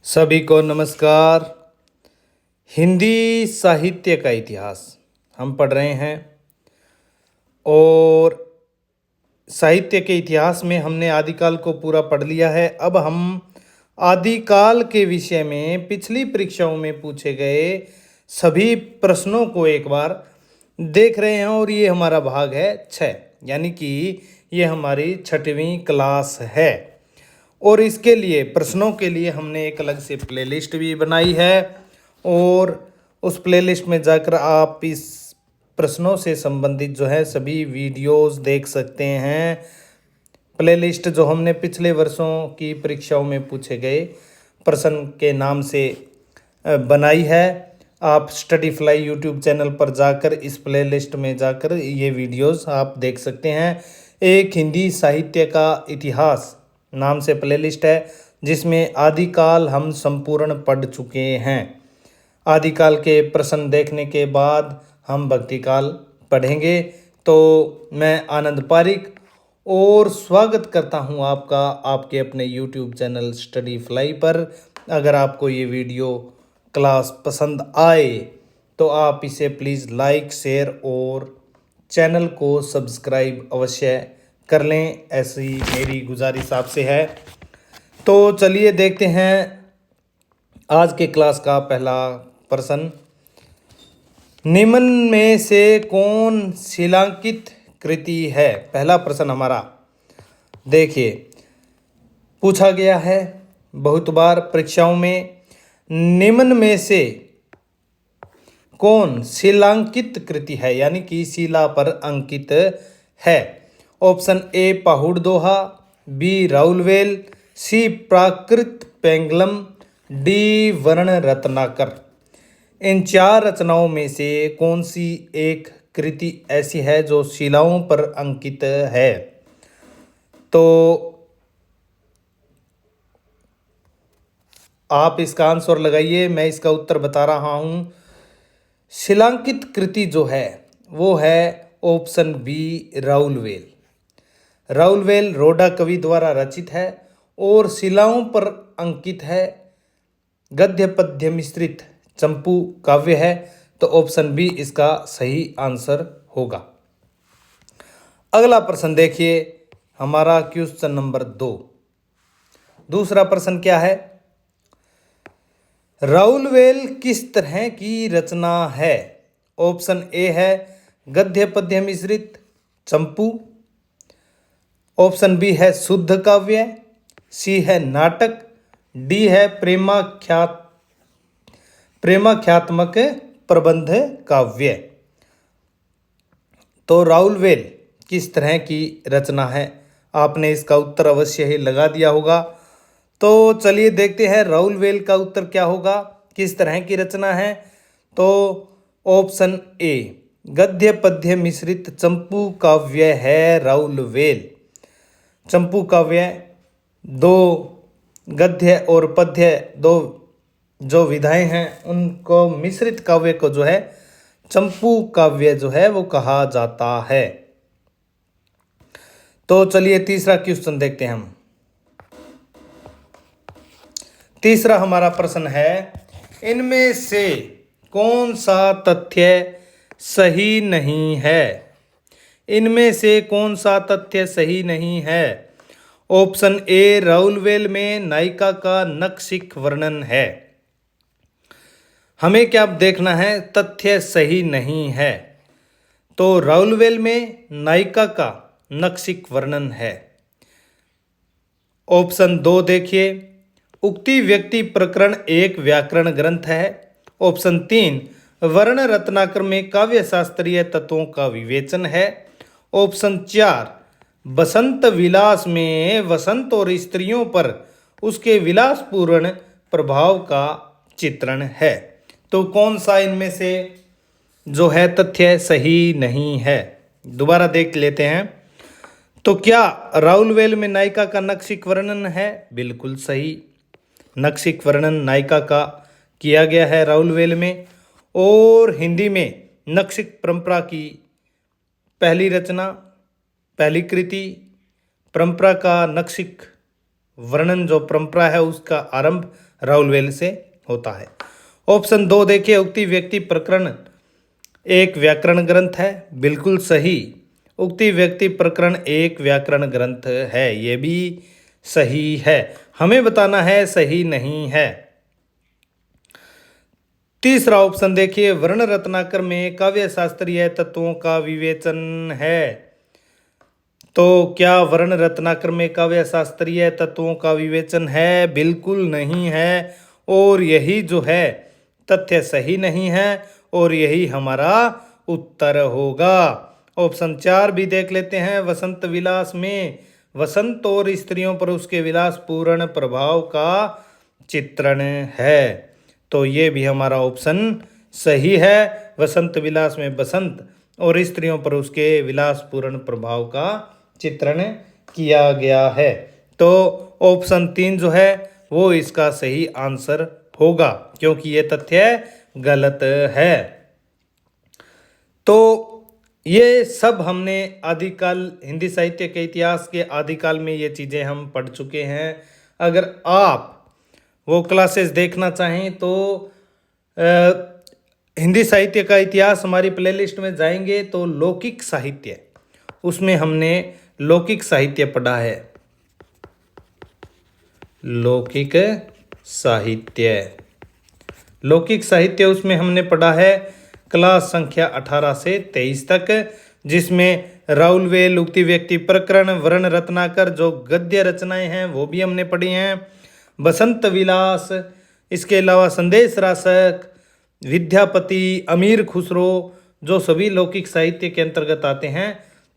सभी को नमस्कार। हिंदी साहित्य का इतिहास हम पढ़ रहे हैं और साहित्य के इतिहास में हमने आदिकाल को पूरा पढ़ लिया है। अब हम आदिकाल के विषय में पिछली परीक्षाओं में पूछे गए सभी प्रश्नों को एक बार देख रहे हैं और ये हमारा भाग है 6, यानी कि ये हमारी 6वीं क्लास है। और इसके लिए प्रश्नों के लिए हमने एक अलग से प्लेलिस्ट भी बनाई है और उस प्लेलिस्ट में जाकर आप इस प्रश्नों से संबंधित जो है सभी वीडियोस देख सकते हैं। प्लेलिस्ट जो हमने पिछले वर्षों की परीक्षाओं में पूछे गए प्रश्न के नाम से बनाई है। आप स्टडी फ्लाई यूट्यूब चैनल पर जाकर इस प्लेलिस्ट में जाकर ये वीडियोस आप देख सकते हैं। एक हिंदी साहित्य का इतिहास नाम से प्लेलिस्ट है जिसमें आदिकाल हम संपूर्ण पढ़ चुके हैं। आदिकाल के प्रश्न देखने के बाद हम भक्तिकाल पढ़ेंगे। तो मैं आनंद पारिक और स्वागत करता हूं आपका आपके अपने YouTube चैनल स्टडी फ्लाई पर। अगर आपको ये वीडियो क्लास पसंद आए तो आप इसे प्लीज़ लाइक शेयर और चैनल को सब्सक्राइब अवश्य कर लें, ऐसी मेरी गुजारिश आपसे है। तो चलिए देखते हैं आज के क्लास का पहला प्रश्न। निम्न में से कौन शिलांकित कृति है? पहला प्रश्न हमारा देखिए पूछा गया है बहुत बार परीक्षाओं में। निम्न में से कौन शिलांकित कृति है, यानी कि शिला पर अंकित है? Option A Pahud Doha, B Raulvel, C Prakrit Paingalam, D Varna Ratnakar. इन 4 रचनाओं में से कौन सी एक कृति ऐसी है जो शिलाओं पर अंकित है? तो आप इसका आंसर लगाइए, मैं इसका उत्तर बता रहा हूं। शिलांकित कृति जो है वो है ऑप्शन बी राउलवेल। राउलवेल रोडा कवि द्वारा रचित है और शिलाओं पर अंकित है। गद्य पद्य मिश्रित चंपू काव्य है। तो ऑप्शन बी इसका सही आंसर होगा। अगला प्रश्न देखिए हमारा क्वेश्चन नंबर 2। दूसरा प्रश्न क्या है? राउलवेल किस तरह की रचना है? ऑप्शन ए है गद्य पद्य मिश्रित चंपू, ऑप्शन बी है शुद्ध काव्य, सी है नाटक, डी है प्रेमाख्यात्मक प्रबंध काव्य। तो राउलवेल किस तरह की रचना है? आपने इसका उत्तर अवश्य ही लगा दिया होगा। तो चलिए देखते हैं राउलवेल का उत्तर क्या होगा, किस तरह की रचना है। तो ऑप्शन ए गद्य पद्य मिश्रित चंपू काव्य है राउलवेल। चंपू काव्य 2 गद्य और पद्य 2 जो विधाएं हैं उनको मिश्रित काव्य को जो है चंपू काव्य जो है वो कहा जाता है। तो चलिए तीसरा क्वेश्चन देखते हैं हम। तीसरा हमारा प्रश्न है इनमें से कौन सा तथ्य सही नहीं है? इनमें से कौन सा तथ्य सही नहीं है? ऑप्शन ए राउलवेल में नायिका का नखशिख वर्णन है। हमें क्या देखना है? तथ्य सही नहीं है। तो राउलवेल में नायिका का नखशिख वर्णन है। ऑप्शन 2 देखिए उक्ति व्यक्ति प्रकरण एक व्याकरण ग्रंथ है। ऑप्शन 3 वर्ण रत्नाकर में काव्य शास्त्रीय तत्वों का विवेचन है। ऑप्शन 4 बसंत विलास में वसंत और स्त्रियों पर उसके विलासपूर्ण प्रभाव का चित्रण है। तो कौन सा इनमें से जो है तथ्य सही नहीं है? दोबारा देख लेते हैं। तो क्या राउलवेल में नायिका का नखशिख वर्णन है? बिल्कुल सही। नखशिख वर्णन नायिका का किया गया है राउलवेल में। और हिंदी में नखशिख परंपरा की पहली रचना, पहली कृति, परंपरा का नखशिख वर्णन जो परंपरा है उसका आरंभ राउल वेल से होता है। ऑप्शन 2 देखिए, उक्ति व्यक्ति प्रकरण एक व्याकरण ग्रंथ है। बिल्कुल सही, उक्ति व्यक्ति प्रकरण एक व्याकरण ग्रंथ है, ये भी सही है। हमें बताना है सही नहीं है। तीसरा ऑप्शन देखिए, वर्ण रत्नाकर में काव्य शास्त्रीय तत्वों का विवेचन है। तो क्या वर्ण रत्नाकर में काव्य शास्त्रीय तत्वों का विवेचन है? बिल्कुल नहीं है, और यही जो है तथ्य सही नहीं है, और यही हमारा उत्तर होगा। ऑप्शन 4 भी देख लेते हैं, वसंत विलास में वसंत और स्त्रियों पर उसके विलासपूर्ण प्रभाव का चित्रण है। तो ये भी हमारा ऑप्शन सही है, वसंत विलास में बसंत और स्त्रियों पर उसके विलासपूर्ण प्रभाव का चित्रण किया गया है। तो ऑप्शन 3 जो है वो इसका सही आंसर होगा, क्योंकि ये तथ्य गलत है। तो ये सब हमने आदिकाल हिंदी साहित्य के इतिहास के आदिकाल में ये चीज़ें हम पढ़ चुके हैं। अगर आप वो क्लासेस देखना चाहें तो हिंदी साहित्य का इतिहास हमारी प्लेलिस्ट में जाएंगे तो लौकिक साहित्य, उसमें हमने लौकिक साहित्य पढ़ा है। लौकिक साहित्य, लौकिक साहित्य उसमें हमने पढ़ा है क्लास संख्या 18 से 23 तक, जिसमें राउल वेल, उक्ति व्यक्ति प्रकरण, वर्ण रत्नाकर जो गद्य रचनाएं हैं वो भी हमने पढ़ी हैं, बसंत विलास, इसके अलावा संदेश रासक, विद्यापति, अमीर खुसरो, जो सभी लौकिक साहित्य के अंतर्गत आते हैं।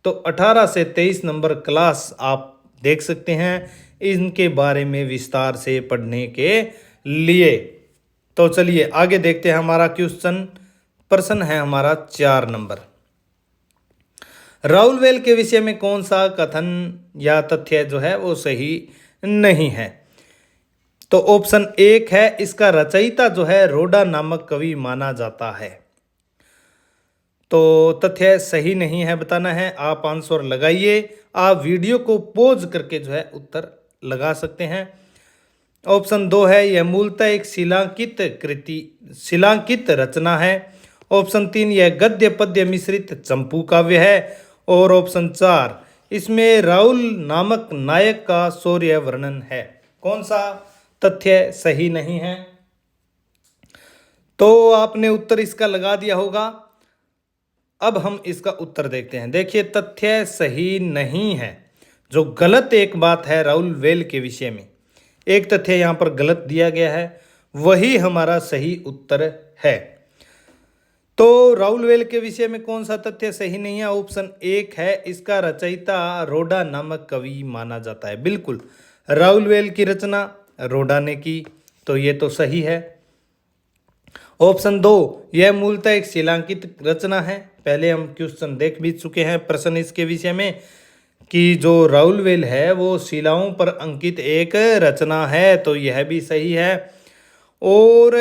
तो 18 से 23 नंबर क्लास आप देख सकते हैं इनके बारे में विस्तार से पढ़ने के लिए। तो चलिए आगे देखते हैं। हमारा क्वेश्चन प्रश्न है हमारा 4 नंबर, राउल वेल के विषय में कौन सा कथन या तथ्य जो है वो सही नहीं है? तो ऑप्शन 1 है, इसका रचयिता जो है रोडा नामक कवि माना जाता है। तो तथ्य सही नहीं है, बताना है। आप आंसर लगाइए, आप वीडियो को पॉज करके जो है उत्तर लगा सकते हैं। ऑप्शन 2 है, यह मूलतः एक शिलांकित रचना है। ऑप्शन 3, यह गद्य पद्य मिश्रित चंपू काव्य है। और ऑप्शन 4, इसमें राउल नामक नायक का शौर्य वर्णन है। कौन सा तथ्य सही नहीं है? तो आपने उत्तर इसका लगा दिया होगा। अब हम इसका उत्तर देखते हैं। देखिए, तथ्य सही नहीं है। जो गलत एक बात है राउल वेल के विषय में, एक तथ्य यहाँ पर गलत दिया गया है, वही हमारा सही उत्तर है। तो राउल वेल के विषय में कौन सा तथ्य सही नहीं है? ऑप्शन 1 है, इसका रचयिता रोडा नामक कवि माना जाता है। बिल्कुल, राउल वेल की रचना रोडा ने की, तो ये तो सही है। ऑप्शन 2, यह मूलतः एक शिलांकित रचना है। पहले हम क्वेश्चन देख भी चुके हैं, प्रश्न इसके विषय में, कि जो राउल वेल है वो शिलाओं पर अंकित एक रचना है, तो यह भी सही है। और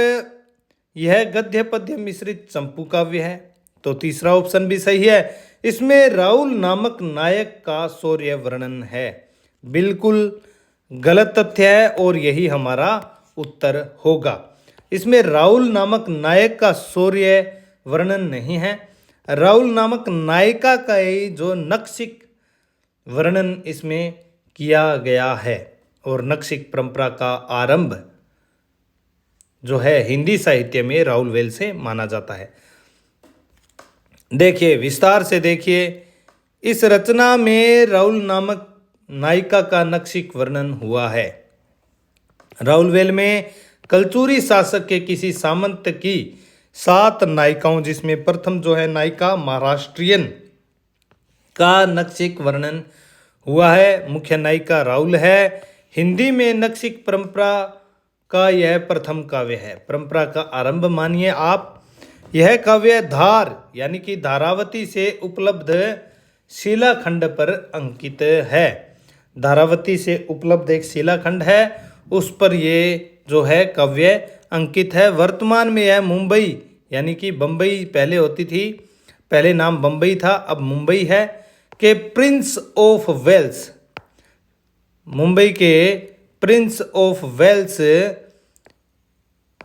यह गद्य पद्य मिश्रित चंपू काव्य है, तो तीसरा ऑप्शन भी सही है। इसमें राउल नामक नायक का शौर्य वर्णन है। बिल्कुल गलत तथ्य है, और यही हमारा उत्तर होगा। इसमें राउल नामक नायक का शौर्य वर्णन नहीं है। राउल नामक नायिका का ही जो नक्शिक वर्णन इसमें किया गया है, और नक्शिक परंपरा का आरंभ जो है हिंदी साहित्य में राउल वेल से माना जाता है। देखिए, विस्तार से देखिए, इस रचना में राउल नामक नायिका का नक्शिक वर्णन हुआ है। राउल वेल में कलचुरी शासक के किसी सामंत की 7 नायिकाओं, जिसमें प्रथम जो है नायिका महाराष्ट्रियन का नक्शिक वर्णन हुआ है। मुख्य नायिका राउल है। हिंदी में नक्शिक परंपरा का यह प्रथम काव्य है। परंपरा का आरंभ मानिए आप। यह काव्य धार यानी कि धारावती से उपलब्ध शिलाखंड पर अंकित है। धारावती से उपलब्ध एक शिलाखंड है, उस पर ये जो है काव्य अंकित है। वर्तमान में यह मुंबई यानी कि बम्बई पहले होती थी, पहले नाम बम्बई था, अब मुंबई है, के प्रिंस ऑफ वेल्स, मुंबई के प्रिंस ऑफ वेल्स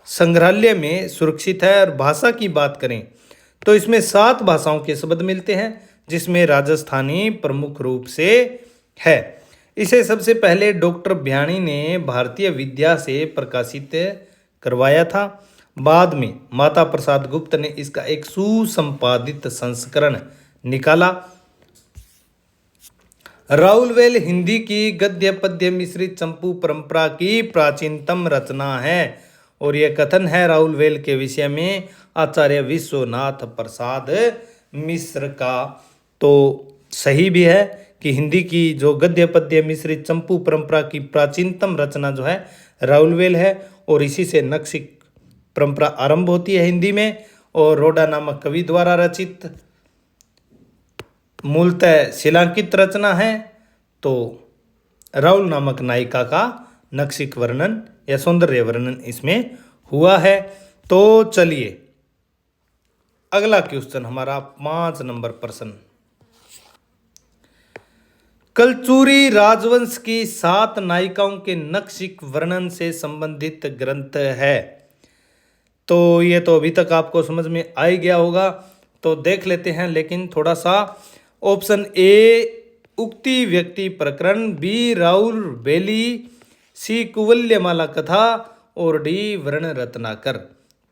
संग्रहालय में सुरक्षित है। और भाषा की बात करें तो इसमें 7 भाषाओं के शब्द मिलते हैं, जिसमें राजस्थानी प्रमुख रूप से है। इसे सबसे पहले डॉक्टर भ्याणी ने भारतीय विद्या से प्रकाशित करवाया था। बाद में माता प्रसाद गुप्त ने इसका एक सुसंपादित संस्करण निकाला। राउलवेल हिंदी की गद्य पद्य मिश्रित चंपू परंपरा की प्राचीनतम रचना है। और यह कथन है राउलवेल के विषय में आचार्य विश्वनाथ प्रसाद मिश्र का। तो सही भी है कि हिंदी की जो गद्य पद्य मिश्रित चंपू परंपरा की प्राचीनतम रचना जो है राउलवेल है, और इसी से नक्शिक परंपरा आरंभ होती है हिंदी में। और रोडा नामक कवि द्वारा रचित मूलतः शिलांकित रचना है। तो राउल नामक नायिका का नक्शिक वर्णन या सौंदर्य वर्णन इसमें हुआ है। तो चलिए अगला क्वेश्चन हमारा 5 नंबर प्रश्न। कलचुरी राजवंश की 7 नायिकाओं के नक्शिक वर्णन से संबंधित ग्रंथ है। तो ये तो अभी तक आपको समझ में आ ही गया होगा, तो देख लेते हैं। लेकिन थोड़ा सा ऑप्शन ए उक्ति व्यक्ति प्रकरण, बी राउल बेली, सी कुवल्यमाला कथा और डी वर्ण रत्नाकर।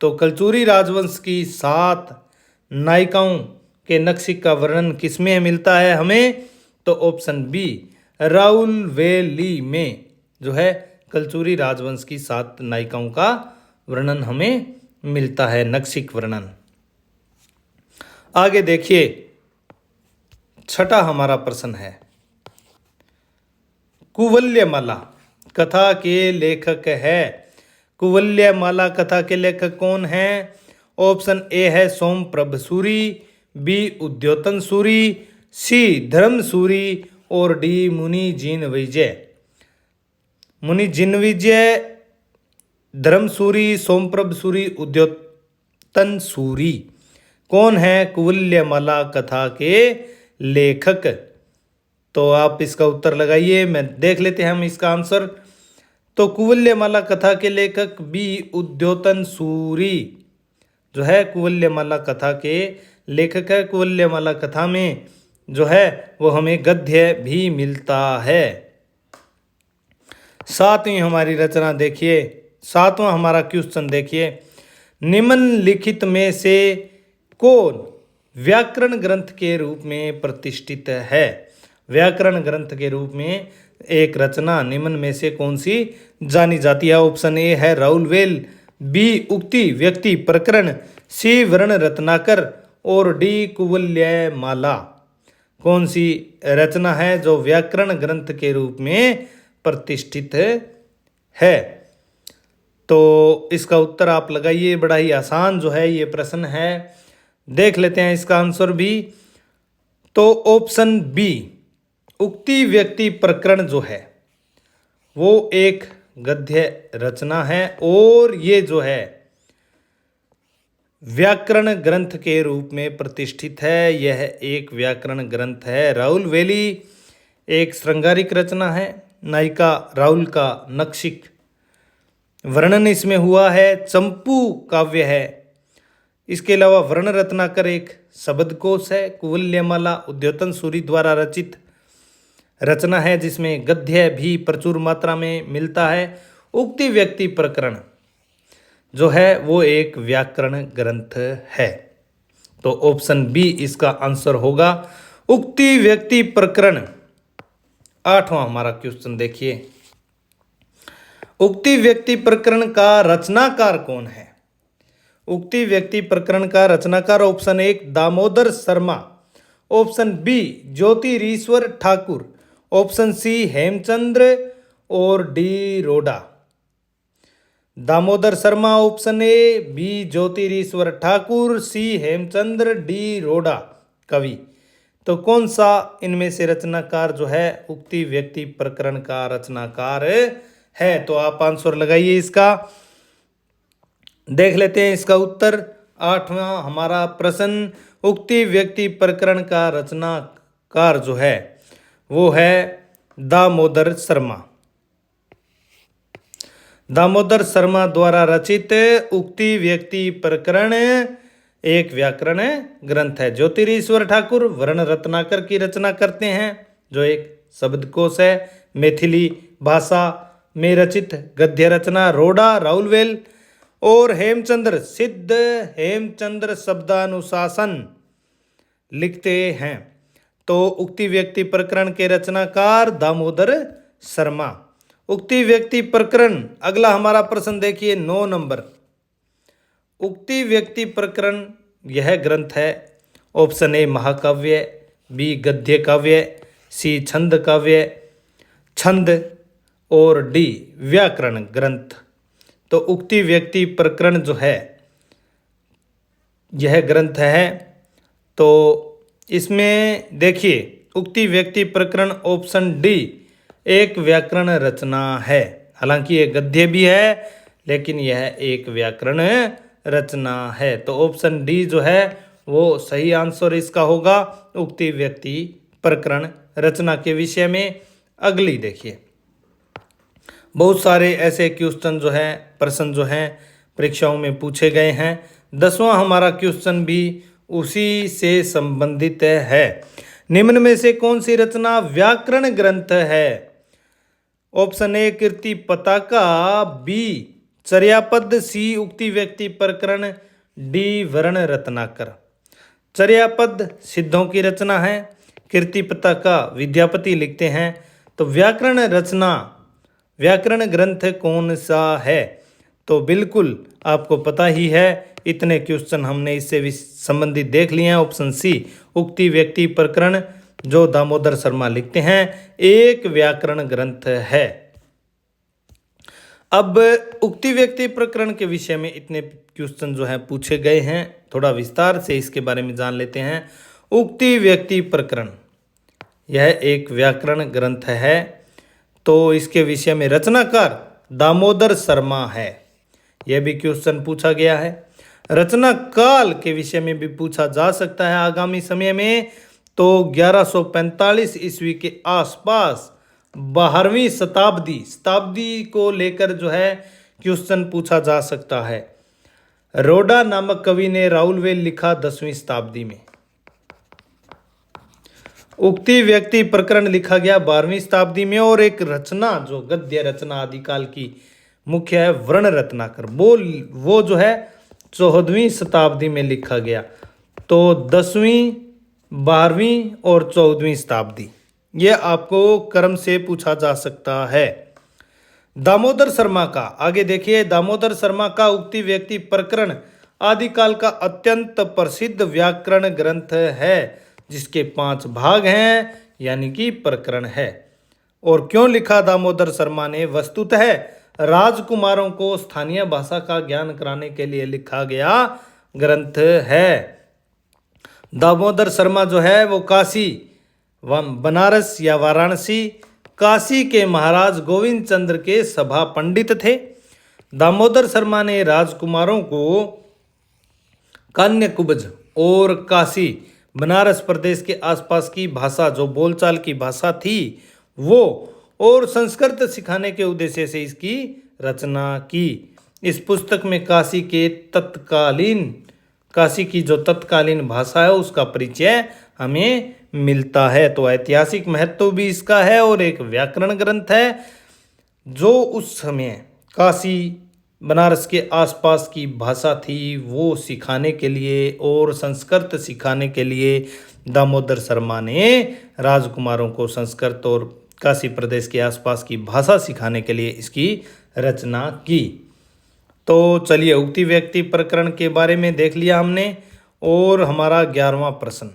तो कलचुरी राजवंश की 7 नायिकाओं के नक्शिक का वर्णन किसमें मिलता है हमें? तो ऑप्शन बी राउल वेली में जो है कलचुरी राजवंश की 7 नायिकाओं का वर्णन हमें मिलता है, नक्शिक वर्णन। आगे देखिए, छठा हमारा प्रश्न है, कुवल्यमाला कथा के लेखक है। कुवल्यमाला कथा के लेखक कौन है? ऑप्शन ए है सोमप्रभ सूरी, बी उद्योतन सूरी, सी धर्म सूरी और डी मुनि जिन विजय। मुनि जिन विजय, धर्म सूरी, सोमप्रभ सूरी, उद्योतन सूरी। कौन है कुवल्यमाला कथा के लेखक? तो आप इसका उत्तर लगाइए। मैं देख लेते हैं हम इसका आंसर। तो कुवल्यमाला कथा के लेखक बी उद्योतन सूरी जो है कुवल्यमाला कथा के लेखक है। कुवल्यमाला कथा में जो है वो हमें गद्य भी मिलता है। 7वीं हमारी रचना देखिए, 7वां हमारा क्वेश्चन देखिए, निम्नलिखित में से कौन व्याकरण ग्रंथ के रूप में प्रतिष्ठित है? व्याकरण ग्रंथ के रूप में एक रचना निम्न में से कौन सी जानी जाती है? ऑप्शन ए है राउलवेल, बी उक्ति व्यक्ति प्रकरण, सी वर्ण रत्नाकर और डी कुवल्यमाला। कौन सी रचना है जो व्याकरण ग्रंथ के रूप में प्रतिष्ठित है? तो इसका उत्तर आप लगाइए। बड़ा ही आसान जो है ये प्रश्न है, देख लेते हैं इसका आंसर भी। तो ऑप्शन बी उक्ति व्यक्ति प्रकरण जो है वो एक गद्य रचना है और ये जो है व्याकरण ग्रंथ के रूप में प्रतिष्ठित है। यह एक व्याकरण ग्रंथ है। राउल वेली एक श्रृंगारिक रचना है। नायिका राउल का नक्शिक वर्णन इसमें हुआ है। चंपू काव्य है। इसके अलावा वर्ण रत्नाकर एक शब्दकोश है। कुवल्यमाला उद्योतन सूरी द्वारा रचित रचना है जिसमें गद्य भी प्रचुर मात्रा में मिलता है। उक्ति व्यक्ति प्रकरण जो है वो एक व्याकरण ग्रंथ है। तो ऑप्शन बी इसका आंसर होगा, उक्ति व्यक्ति प्रकरण। 8वां हमारा क्वेश्चन देखिए, उक्ति व्यक्ति प्रकरण का रचनाकार कौन है? उक्ति व्यक्ति प्रकरण का रचनाकार option 1 Damodar Sharma, option B Jyotirishwar Thakur, option C Hemchandra और D Roda. Damodar Sharma option A, B Jyotirishwar Thakur, C Hemchandra, D Roda कवि। तो कौन सा इनमें से रचनाकार जो है उक्ति व्यक्ति प्रकरण का रचनाकार है? तो आप आंसर लगाइए इसका। देख लेते हैं इसका उत्तर। 8वां हमारा प्रश्न, उक्ति व्यक्ति प्रकरण का रचनाकार जो है वो है दामोदर शर्मा। दामोदर शर्मा द्वारा रचित उक्ति व्यक्ति प्रकरण एक व्याकरण ग्रंथ है। ज्योतिरीश्वर ठाकुर वर्ण रत्नाकर की रचना करते हैं, जो एक शब्दकोश है। मैथिली भाषा में रचित गद्य रचना रोडा राउलवेल और हेमचंद्र सिद्ध हेमचंद्र शब्दानुशासन लिखते हैं। तो उक्ति व्यक्ति प्रकरण के रचनाकार दामोदर शर्मा। उक्ति व्यक्ति प्रकरण, अगला हमारा प्रश्न देखिए 9 नंबर। उक्ति व्यक्ति प्रकरण यह ग्रंथ है। ऑप्शन ए महाकाव्य, बी गद्य काव्य, सी छंद काव्य छंद और डी व्याकरण ग्रंथ। तो उक्ति व्यक्ति प्रकरण जो है यह ग्रंथ है। तो इसमें देखिए उक्ति व्यक्ति प्रकरण ऑप्शन डी एक व्याकरण रचना है। हालांकि ये गद्य भी है लेकिन यह एक व्याकरण रचना है। तो ऑप्शन डी जो है वो सही आंसर इसका होगा, उक्ति व्यक्ति प्रकरण रचना के विषय में। अगली देखिए, बहुत सारे ऐसे क्वेश्चन जो है प्रश्न जो हैं परीक्षाओं में पूछे गए हैं। 10वां हमारा क्वेश्चन भी उसी से संबंधित है। निम्न में से कौन सी रचना व्याकरण ग्रंथ है? ऑप्शन ए कीर्ति पताका, बी चर्यापद, सी उक्ति व्यक्ति प्रकरण, डी वर्ण रत्नाकर। चर्यापद सिद्धों की रचना है, कीर्ति पताका विद्यापति लिखते हैं। तो व्याकरण रचना व्याकरण ग्रंथ कौन सा है? तो बिल्कुल आपको पता ही है, इतने क्वेश्चन हमने इससे भी संबंधित देख लिए हैं। ऑप्शन सी उक्ति व्यक्ति प्रकरण जो दामोदर शर्मा लिखते हैं एक व्याकरण ग्रंथ है। अब उक्ति व्यक्ति प्रकरण के विषय में इतने क्वेश्चन जो है पूछे गए हैं, थोड़ा विस्तार से इसके बारे में जान लेते हैं। उक्ति व्यक्ति प्रकरण यह एक व्याकरण ग्रंथ है। तो इसके विषय में रचनाकार दामोदर शर्मा है, यह भी क्वेश्चन पूछा गया है। रचना काल के विषय में भी पूछा जा सकता है आगामी समय में। तो 1145 ईस्वी के आसपास 12वीं शताब्दी को लेकर जो है क्वेश्चन पूछा जा सकता है। रोडा नामक कवि ने राउलवेल लिखा 10वीं शताब्दी में। उक्ति व्यक्ति प्रकरण लिखा गया 12वीं शताब्दी में। और एक रचना जो गद्य रचना आदिकाल की मुख्य है वर्ण रत्नाकर, वो जो है 14वीं शताब्दी में लिखा गया। तो 10वीं 12वीं और 14वीं शताब्दी ये आपको क्रम से पूछा जा सकता है। दामोदर शर्मा का आगे देखिए, दामोदर शर्मा का उक्ति व्यक्ति प्रकरण आदिकाल का अत्यंत प्रसिद्ध व्याकरण ग्रंथ है, जिसके 5 भाग हैं, यानी कि प्रकरण है। और क्यों लिखा दामोदर शर्मा ने? वस्तुतः राजकुमारों को स्थानीय भाषा का ज्ञान कराने के लिए लिखा गया ग्रंथ है। दामोदर शर्मा जो है वो काशी बनारस या वाराणसी काशी के महाराज गोविंद चंद्र के सभा पंडित थे। दामोदर शर्मा ने राजकुमारों को कान्यकुब्ज और काशी बनारस प्रदेश के आसपास की भाषा जो बोलचाल की भाषा थी वो और संस्कृत सिखाने के उद्देश्य से इसकी रचना की। इस पुस्तक में काशी की जो तत्कालीन भाषा है उसका परिचय हमें मिलता है। तो ऐतिहासिक महत्व भी इसका है और एक व्याकरण ग्रंथ है जो उस समय काशी बनारस के आसपास की भाषा थी वो सिखाने के लिए और संस्कृत सिखाने के लिए दामोदर शर्मा ने राजकुमारों को संस्कृत और काशी प्रदेश के आसपास की भाषा सिखाने के लिए इसकी रचना की। तो चलिए उक्ति व्यक्ति प्रकरण के बारे में देख लिया हमने। और हमारा 11वां प्रश्न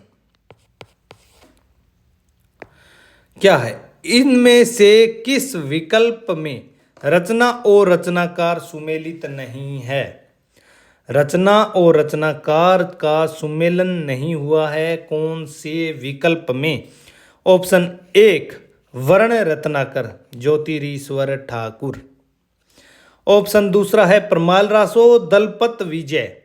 क्या है? इनमें से किस विकल्प में रचना और रचनाकार सुमेलित नहीं है? रचना और रचनाकार का सुमेलन नहीं हुआ है कौन से विकल्प में? ऑप्शन 1 वर्ण रत्नाकर ज्योतिरीश्वर ठाकुर। ऑप्शन दूसरा है परमाल रासो दलपत विजय।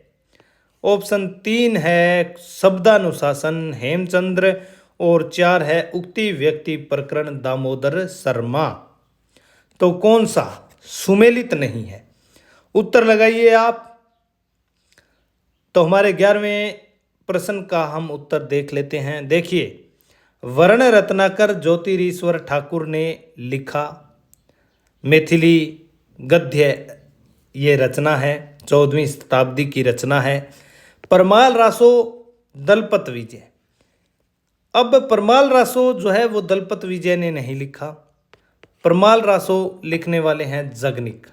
ऑप्शन 3 है शब्दानुशासन हेमचंद्र और 4 है उक्ति व्यक्ति प्रकरण दामोदर शर्मा। तो कौन सा सुमेलित नहीं है। उत्तर लगाइए आप। तो हमारे 11वें प्रश्न का हम उत्तर देख लेते हैं। देखिए, वर्ण रत्नाकर ज्योतिरीश्वर ठाकुर ने लिखा मैथिली गद्य, ये रचना है, 14वीं शताब्दी की रचना है। परमाल रासो दलपत विजय। अब परमाल रासो जो है वो दलपत विजय ने नहीं लिखा। परमाल रासो लिखने वाले हैं जगनिक।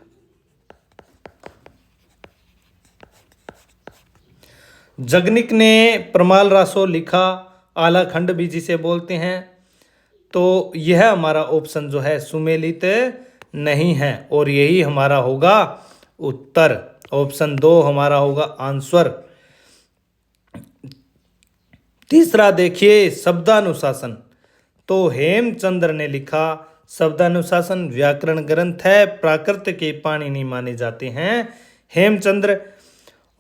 जगनिक ने परमाल रासो लिखा, आलाखंड भी जिसे बोलते हैं। तो यह हमारा ऑप्शन जो है सुमेलित नहीं है और यही हमारा होगा उत्तर। ऑप्शन 2 हमारा होगा आंसर। तीसरा देखिए, शब्दानुशासन। तो हेमचंद्र ने लिखा। शब्दानुशासन व्याकरण ग्रंथ है, प्राकृत के पाणिनि माने जाते हैं हेमचंद्र।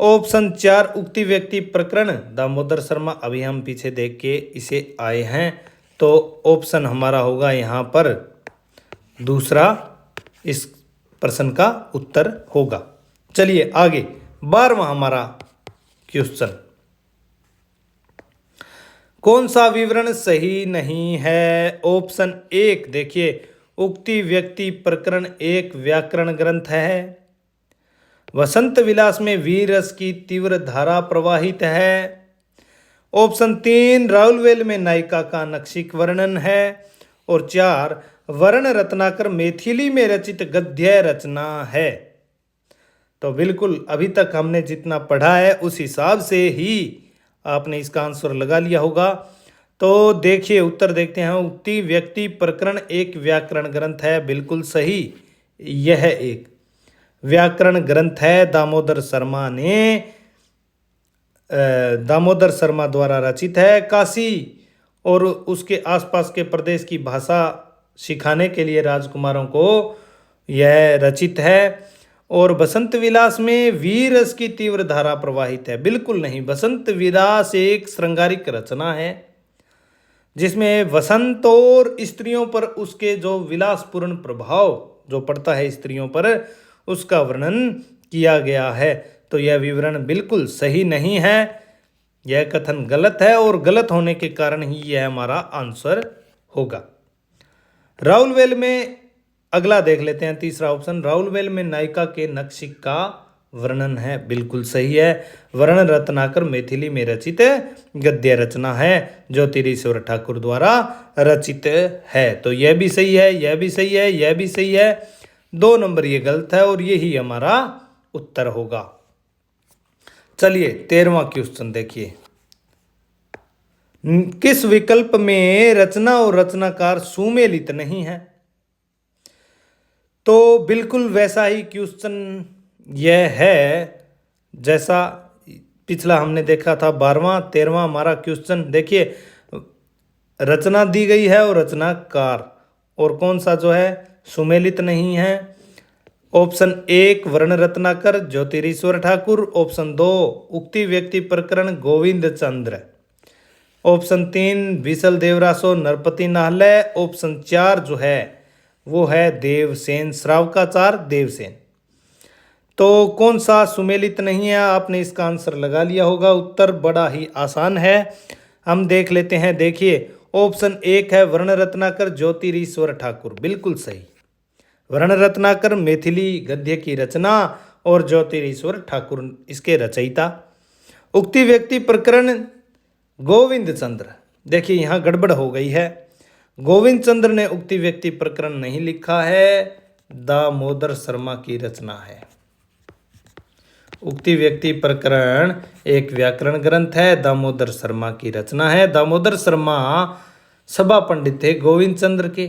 ऑप्शन 4 उक्ति व्यक्ति प्रकरण, दामोदर शर्मा। अभी हम पीछे देख के इसे आए हैं, तो ऑप्शन हमारा होगा यहाँ पर दूसरा, इस प्रश्न का उत्तर होगा। चलिए आगे, 12वां हमारा क्वेश्चन। कौन सा विवरण सही नहीं है? ऑप्शन 1 देखिए, उक्ति व्यक्ति प्रकरण एक व्याकरण ग्रंथ है। वसंत विलास में वीर रस की तीव्र धारा प्रवाहित है। ऑप्शन 3 राउलवेल में नायिका का नक्शिक वर्णन है। और 4 वर्ण रत्नाकर मैथिली में रचित गद्य रचना है। तो बिल्कुल अभी तक हमने जितना पढ़ा है उस हिसाब से ही आपने इसका आंसर लगा लिया होगा। तो देखिए उत्तर देखते हैं। उक्ति व्यक्ति प्रकरण एक व्याकरण ग्रंथ है, बिल्कुल सही। यह एक व्याकरण ग्रंथ है, दामोदर शर्मा द्वारा रचित है। काशी और उसके आसपास के प्रदेश की भाषा सिखाने के लिए राजकुमारों को यह रचित है। और बसंत विलास में वीर रस की तीव्र धारा प्रवाहित है, बिल्कुल नहीं। बसंत विलास एक श्रृंगारिक रचना है जिसमें वसंत और स्त्रियों पर उसके जो विलासपूर्ण प्रभाव जो पड़ता है स्त्रियों पर, उसका वर्णन किया गया है। तो यह विवरण बिल्कुल सही नहीं है, यह कथन गलत है और गलत होने के कारण ही यह हमारा आंसर होगा। राउलवेल में, अगला देख लेते हैं तीसरा ऑप्शन, राउलवेल में नायिका के नक्शिक का वर्णन है, बिल्कुल सही है। वर्ण रत्नाकर मैथिली में रचित गद्य रचना है, ज्योतिरीश्वर ठाकुर द्वारा रचित है। तो यह भी सही है, यह भी सही है, यह भी सही है। 2 नंबर ये गलत है और यही हमारा उत्तर होगा। चलिए 13वां क्वेश्चन देखिए। किस विकल्प में रचना और रचनाकार सुमेलित नहीं है? तो बिल्कुल वैसा ही क्वेश्चन यह है जैसा पिछला हमने देखा था 12वां। 13वां हमारा क्वेश्चन देखिए, रचना दी गई है और रचनाकार, और कौन सा जो है सुमेलित नहीं है। ऑप्शन 1 वर्ण Ratnakar Jyotirishwar Thakur. Option 2 Ukti Vyakti Prakaran Govind Chandra. Option 3 Visal Devraso Narpati Nalhe. Option 4 जो है वो है देवसेन, श्रावकाचार देवसेन। तो कौन सा सुमेलित नहीं है? आपने इसका आंसर लगा लिया होगा। उत्तर बड़ा ही आसान है, हम देख लेते हैं। देखिए ऑप्शन 1 है वर्ण रत्नाकर ज्योतिरीश्वर ठाकुर, बिल्कुल सही। वर्ण रत्नाकर मैथिली गद्य की रचना और ज्योतिरीश्वर ठाकुर इसके रचयिता। उक्ति व्यक्ति प्रकरण गोविंद चंद्र। देखिए यहाँ गड़बड़ हो गई है, गोविंद चंद्र ने उक्ति व्यक्ति प्रकरण नहीं लिखा है, दामोदर शर्मा की रचना है। उक्ति व्यक्ति प्रकरण एक व्याकरण ग्रंथ है, दामोदर शर्मा की रचना है। दामोदर शर्मा सभा पंडित थे गोविंद चंद्र के,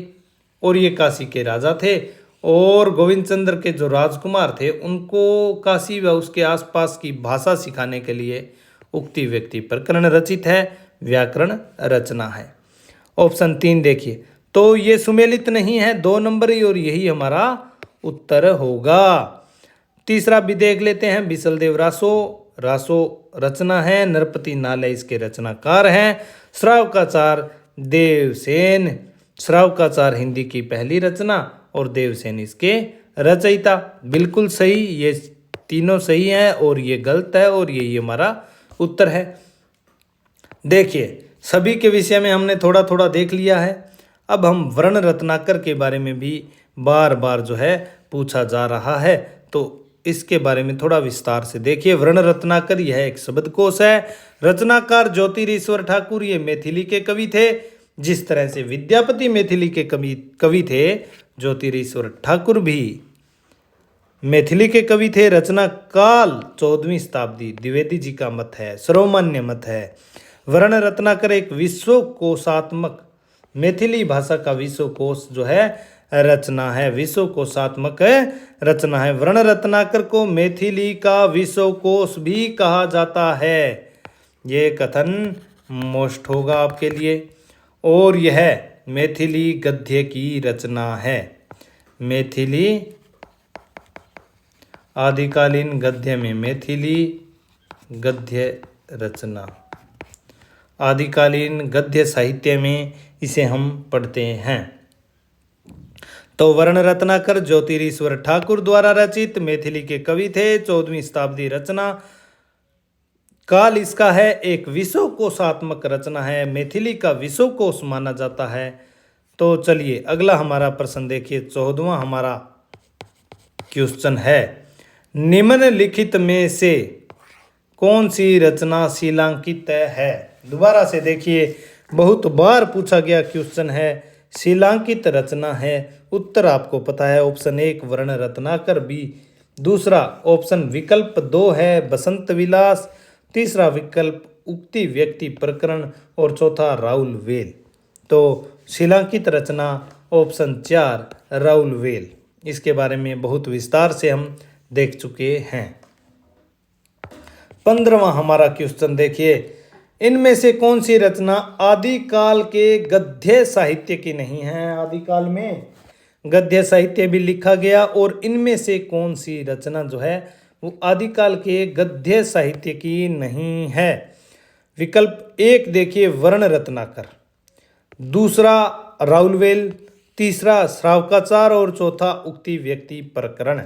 और ये काशी के राजा थे। और गोविंद चंद्र के जो राजकुमार थे उनको काशी व उसके आसपास की भाषा सिखाने के लिए उक्ति व्यक्ति प्रकरण रचित है, व्याकरण रचना है। ऑप्शन 3 देखिए, तो ये सुमेलित नहीं है, 2 नंबर ही, और यही हमारा उत्तर होगा। तीसरा भी देख लेते हैं, बिसल देव रासो। रासो रचना है, नरपति नाले इसके रचनाकार हैं। श्रावकाचार देवसेन, श्रावकाचार हिंदी की पहली रचना और देवसेन इसके रचयिता, बिल्कुल सही, ये तीनों सही हैं और ये गलत है और ये हमारा उत्तर है। देखिए सभी के विषय में हमने थोड़ा थोड़ा देख लिया है। अब हम वर्ण रत्नाकर के बारे में भी बार बार जो है पूछा जा रहा है, तो इसके बारे में थोड़ा विस्तार से देखिए। वर्ण रत्नाकर यह एक शब्दकोश है। रचनाकार ज्योतिरीश्वर ठाकुर ये मैथिली के कवि थे। जिस तरह से विद्यापति मैथिली के कवि थे, ज्योतिरीश्वर ठाकुर भी मैथिली के कवि थे। रचना काल 14वीं शताब्दी, द्विवेदी जी का मत है, सर्वमान्य मत है। वर्ण रत्नाकर एक विश्वकोशात्मक मैथिली भाषा का विश्वकोश जो है रचना है, विश्वकोशात्मक रचना है। वर्ण रत्नाकर को मैथिली का विश्वकोश भी कहा जाता है। ये कथन मोस्ट होगा आपके लिए। और यह मैथिली गद्य की रचना है। मैथिली आदिकालीन गद्य में मैथिली गद्य रचना, आदिकालीन गद्य साहित्य में इसे हम पढ़ते हैं। तो वर्ण रत्नाकर ज्योतिरीश्वर ठाकुर द्वारा रचित मैथिली के कवि थे। 14वीं शताब्दी रचना काल इसका है एक विश्वकोशात्मक रचना है, मैथिली का विश्वकोश माना जाता है। तो चलिए अगला हमारा प्रश्न देखिए, 14वां हमारा क्वेश्चन है, निम्नलिखित में से कौन सी रचना शिलांकित है। दोबारा से देखिए, बहुत बार पूछा गया क्वेश्चन है, शिलांकित रचना है। उत्तर आपको पता है, ऑप्शन 1 वर्ण रत्नाकर, बी दूसरा ऑप्शन विकल्प 2 है बसंत विलास, तीसरा विकल्प उक्ति व्यक्ति प्रकरण और चौथा राउल वेल। तो शिलांकित रचना ऑप्शन 4 राउल वेल, इसके बारे में बहुत विस्तार से हम देख चुके हैं। 15वां हमारा क्वेश्चन देखिए, इनमें से कौन सी रचना आदिकाल के गद्य साहित्य की नहीं है। आदिकाल में गद्य साहित्य भी लिखा गया और इनमें से कौन सी रचना जो है वो आदिकाल के गद्य साहित्य की नहीं है। विकल्प 1 देखिए वर्ण रत्नाकर, दूसरा राउल वेल, तीसरा श्रावकाचार और चौथा उक्ति व्यक्ति प्रकरण।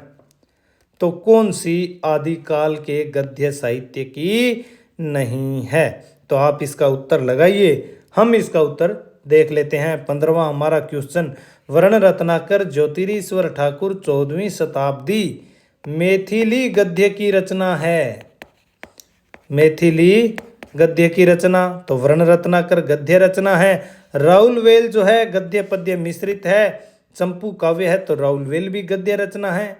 तो कौन सी आदिकाल के गद्य साहित्य की नहीं है। तो आप इसका उत्तर लगाइए, हम इसका उत्तर देख लेते हैं। 15वां हमारा क्वेश्चन, वर्ण रत्नाकर ज्योतिरीश्वर ठाकुर 14वीं शताब्दी मैथिली गद्य की रचना है। मैथिली गद्य की रचना, तो वर्ण रत्नाकर गद्य रचना है। राउल वेल जो है गद्य पद्य मिश्रित है। चंपू काव्य है तो राउल वेल भी गद्य रचना है।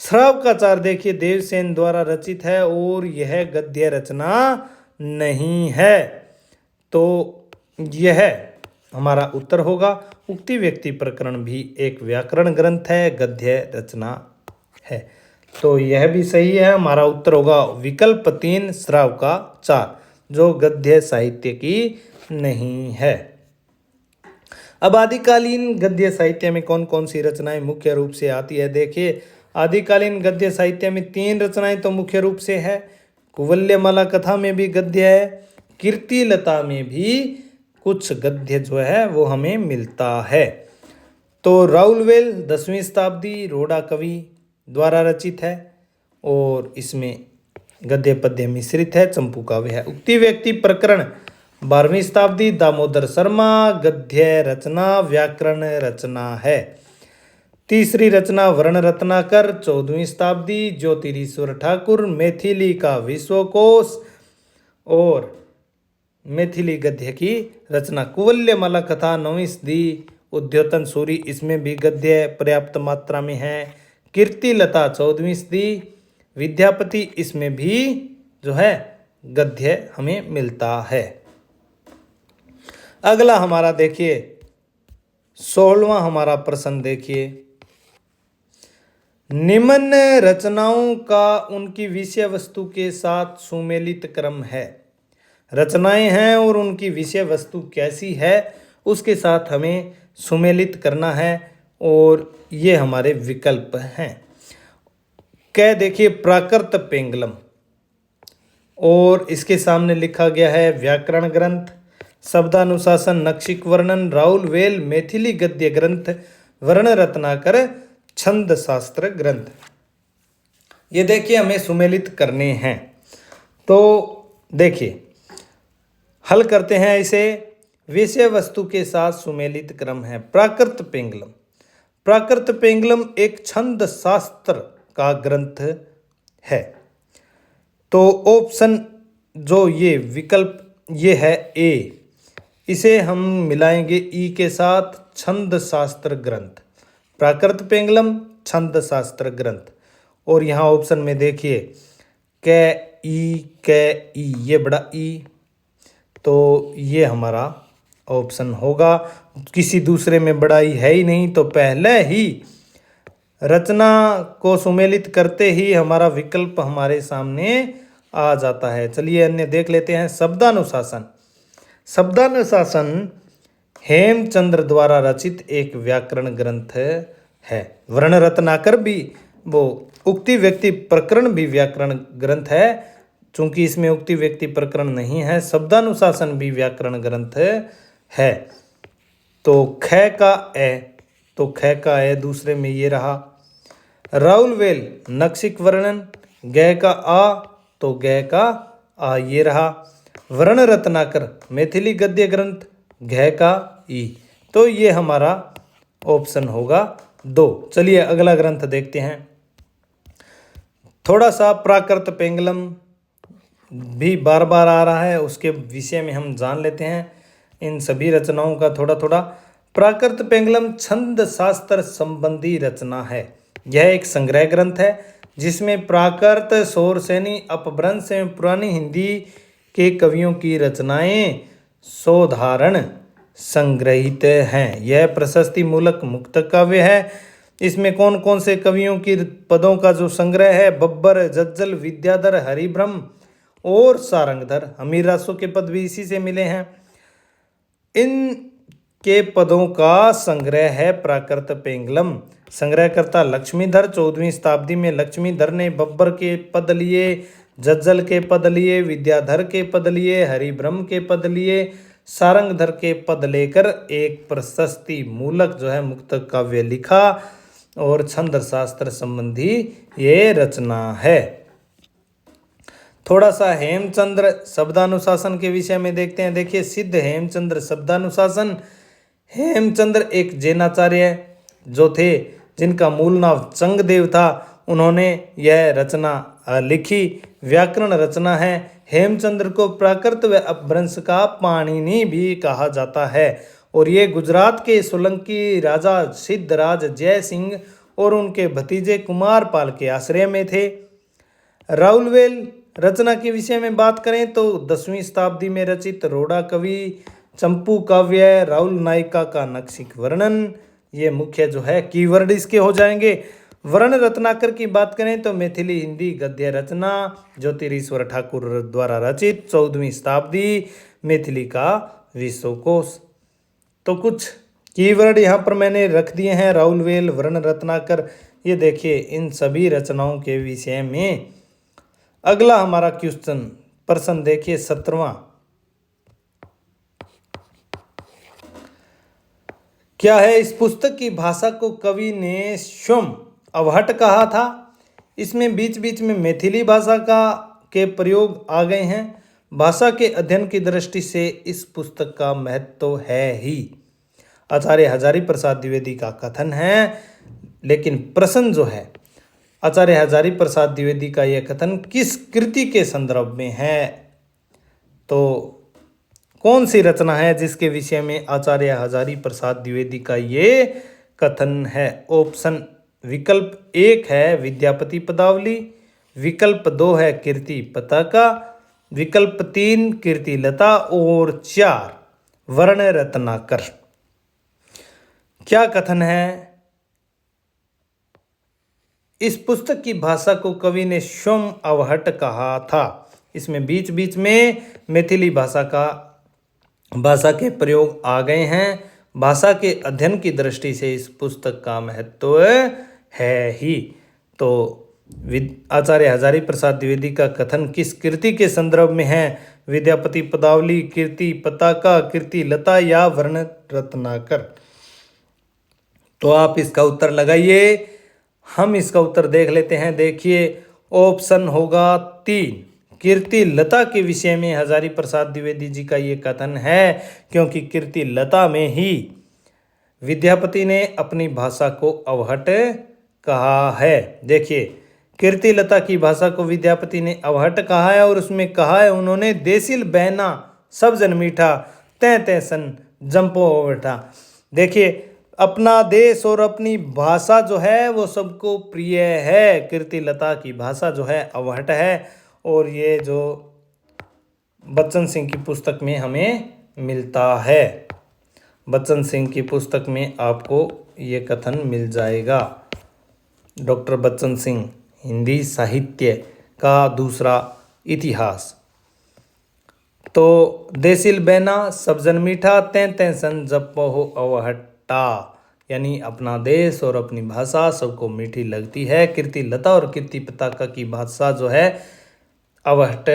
श्रावकाचार देखिए देवसेन द्वारा रचित है और यह गद्य रचना नहीं है। तो यह हमारा उत्तर होगा। उक्ति व्यक्ति प्रकरण भी एक व्याकरण ग्रंथ है, गद्य रचना है। तो यह भी सही है, हमारा उत्तर होगा विकल्प 3 श्रावकाचार, जो गद्य साहित्य की नहीं है। अब आदिकालीन गद्य साहित्य में कौन कौन सी रचनाएं मुख्य रूप से आती है। देखिए आदिकालीन गद्य साहित्य में 3 रचनाएं तो मुख्य रूप से है। कुवल्यमाला कथा में भी गद्य है, कीर्तिलता में भी कुछ गद्य जो है वो हमें मिलता है। तो राउल वेल 10वीं शताब्दी रोड़ा कवि द्वारा रचित है और इसमें गद्य पद्य मिश्रित है, चंपू काव्य है। उक्ति व्यक्ति प्रकरण 12वीं शताब्दी दामोदर शर्मा गद्य रचना व्याकरण रचना है। तीसरी रचना वर्ण रत्नाकर 14वीं शताब्दी ज्योतिरीश्वर ठाकुर मैथिली का विश्वकोश और मैथिली गद्य की रचना। कुवल्यमाला कथा 9वीं सदी उद्योतन सूरी, इसमें भी गद्य पर्याप्त मात्रा में है। कीर्तिलता 14वीं सदी विद्यापति, इसमें भी जो है गद्य हमें मिलता है। अगला हमारा देखिए 16वां हमारा प्रश्न देखिए, निम्न रचनाओं का उनकी विषय वस्तु के साथ सुमेलित क्रम है। रचनाएं हैं और उनकी विषय वस्तु कैसी है उसके साथ हमें सुमेलित करना है और ये हमारे विकल्प हैं। कह देखिए प्राकृत पेंगलम और इसके सामने लिखा गया है व्याकरण ग्रंथ, शब्दानुशासन नक्षिक वर्णन, राउल वेल मैथिली गद्य ग्रंथ, वर्ण रत्नाकर छंद शास्त्र ग्रंथ। ये देखिए हमें सुमेलित करने हैं, तो देखिए हल करते हैं इसे। विषय वस्तु के साथ सुमेलित क्रम है। प्राकृत पेंगलम। प्राकृत पेंगलम एक छंद शास्त्र का ग्रंथ है। तो ऑप्शन जो ये विकल्प ये है ए, इसे हम मिलाएंगे ई के साथ, छंद शास्त्र ग्रंथ। प्राकृत पेंगलम छंद शास्त्र ग्रंथ। और यहाँ ऑप्शन में देखिए कै ई ये बड़ा ई, तो ये हमारा ऑप्शन होगा। किसी दूसरे में बड़ा ई है ही नहीं, तो पहले ही रचना को सुमेलित करते ही हमारा विकल्प हमारे सामने आ जाता है। चलिए अन्य देख लेते हैं। शब्दानुशासन। शब्दानुशासन हेमचंद्र द्वारा रचित एक व्याकरण ग्रंथ है। वर्ण रत्नाकर भी वो उक्ति व्यक्ति प्रकरण भी व्याकरण ग्रंथ है। चूंकि इसमें उक्ति व्यक्ति प्रकरण नहीं है, शब्दानुशासन भी व्याकरण ग्रंथ है। तो ख का ए, तो ख का ए दूसरे में ये रहा। राउलवेल नक्शिक वर्णन, ग का आ, तो ग का आ ये रहा। वर्ण रत्नाकर मैथिली गद्य ग्रंथ, घ का ई, तो ये हमारा ऑप्शन होगा 2। चलिए अगला ग्रंथ देखते हैं। थोड़ा सा प्राकृत पेंगलम भी बार बार आ रहा है, उसके विषय में हम जान लेते हैं इन सभी रचनाओं का थोड़ा थोड़ा। प्राकृत पेंगलम छंद शास्त्र संबंधी रचना है। यह एक संग्रह ग्रंथ है जिसमें प्राकृत, शौरसेनी, अपभ्रंश एवं पुरानी हिंदी के कवियों की रचनाएं सौधारण संग्रहित हैं। यह प्रशस्ति मूलक मुक्त काव्य है। इसमें कौन कौन से कवियों की पदों का जो संग्रह है, बब्बर, जज्जल, विद्याधर, हरिब्रह्म और सारंगधर। अमीर रासो के पद भी इसी से मिले हैं। इन के पदों का संग्रह है प्राकृत पेंगलम। संग्रहकर्ता लक्ष्मीधर। 14वीं शताब्दी में लक्ष्मीधर ने बब्बर के पद लिए, जज्जल के पद लिए, विद्याधर के पद लिए, हरिब्रह्म के पद लिए, सारंगधर के पद लेकर एक प्रशस्ति मूलक जो है मुक्त काव्य लिखा और छंद शास्त्र संबंधी ये रचना है। थोड़ा सा हेमचंद्र शब्दानुशासन के विषय में देखते हैं। देखिए सिद्ध हेमचंद्र शब्दानुशासन। हेमचंद्र एक जैनाचार्य जो थे, जिनका मूल नाम चंगदेव था, उन्होंने यह रचना लिखी। व्याकरण रचना है। हेमचंद्र को प्राकृत व अपभ्रंश का पाणिनि भी कहा जाता है और ये गुजरात के सोलंकी राजा सिद्धराज जय सिंह और उनके भतीजे कुमारपाल के आश्रय में थे। राउलवेल रचना के विषय में बात करें तो 10वीं शताब्दी में रचित रोड़ा कवि चंपू काव्य, राहुल नायिका का नक्शिक वर्णन, ये मुख्य जो है कीवर्ड इसके हो जाएंगे। वर्ण रत्नाकर की बात करें तो मैथिली हिंदी गद्य रचना ज्योतिरीश्वर ठाकुर द्वारा रचित 14वीं शताब्दी मैथिली का विश्वकोश। तो कुछ कीवर्ड यहाँ पर मैंने रख दिए हैं। राउलवेल, वर्ण रत्नाकर, ये देखिए इन सभी रचनाओं के विषय में। अगला हमारा क्वेश्चन प्रश्न देखिए 17वां। क्या है? इस पुस्तक की भाषा को कवि ने स्वयं अवहट कहा था। इसमें बीच बीच में मैथिली भाषा के प्रयोग आ गए हैं। भाषा के अध्ययन की दृष्टि से इस पुस्तक का महत्व तो है ही, आचार्य हजारी प्रसाद द्विवेदी का कथन है। लेकिन प्रश्न जो है, आचार्य हजारी प्रसाद द्विवेदी का यह कथन किस कृति के संदर्भ में है? तो कौन सी रचना है जिसके विषय में आचार्य हजारी प्रसाद द्विवेदी का ये कथन है? ऑप्शन विकल्प 1 है विद्यापति पदावली, विकल्प 2 है कीर्ति पताका, विकल्प 3 कीर्ति लता और 4 वर्ण रत्नाकर। क्या कथन है? इस पुस्तक की भाषा को कवि ने स्वयं अवहट कहा था। इसमें बीच बीच में मैथिली भाषा के प्रयोग आ गए हैं। भाषा के अध्ययन की दृष्टि से इस पुस्तक का महत्व है ही। तो आचार्य हजारी प्रसाद द्विवेदी का कथन किस कृति के संदर्भ में है? विद्यापति पदावली, कीर्ति पताका, कीर्ति लता या वर्ण रत्नाकर? तो आप इसका उत्तर लगाइए। हम इसका उत्तर देख लेते हैं। देखिए ऑप्शन होगा 3, कीर्ति लता के विषय में हजारी प्रसाद द्विवेदी जी का ये कथन है, क्योंकि कीर्ति लता में ही विद्यापति ने अपनी भाषा को अवहट कहा है। देखिए कीर्ति लता की भाषा को विद्यापति ने अवहट कहा है, और उसमें कहा है उन्होंने, देसिल बहना सब जन मीठा, तै तै सन जंपो बैठा। देखिए अपना देश और अपनी भाषा जो है वो सबको प्रिय है। कीर्ति लता की भाषा जो है अवहट है, और ये जो बच्चन सिंह की पुस्तक में हमें मिलता है। बच्चन सिंह की पुस्तक में आपको ये कथन मिल जाएगा। डॉक्टर बच्चन सिंह, हिंदी साहित्य का दूसरा इतिहास। तो देसिल बैना सब जन मीठा, तै तै सन जपो अवहट्टा, यानी अपना देश और अपनी भाषा सबको मीठी लगती है। कीर्ति लता और कीर्ति पताका की भाषा जो है अवहट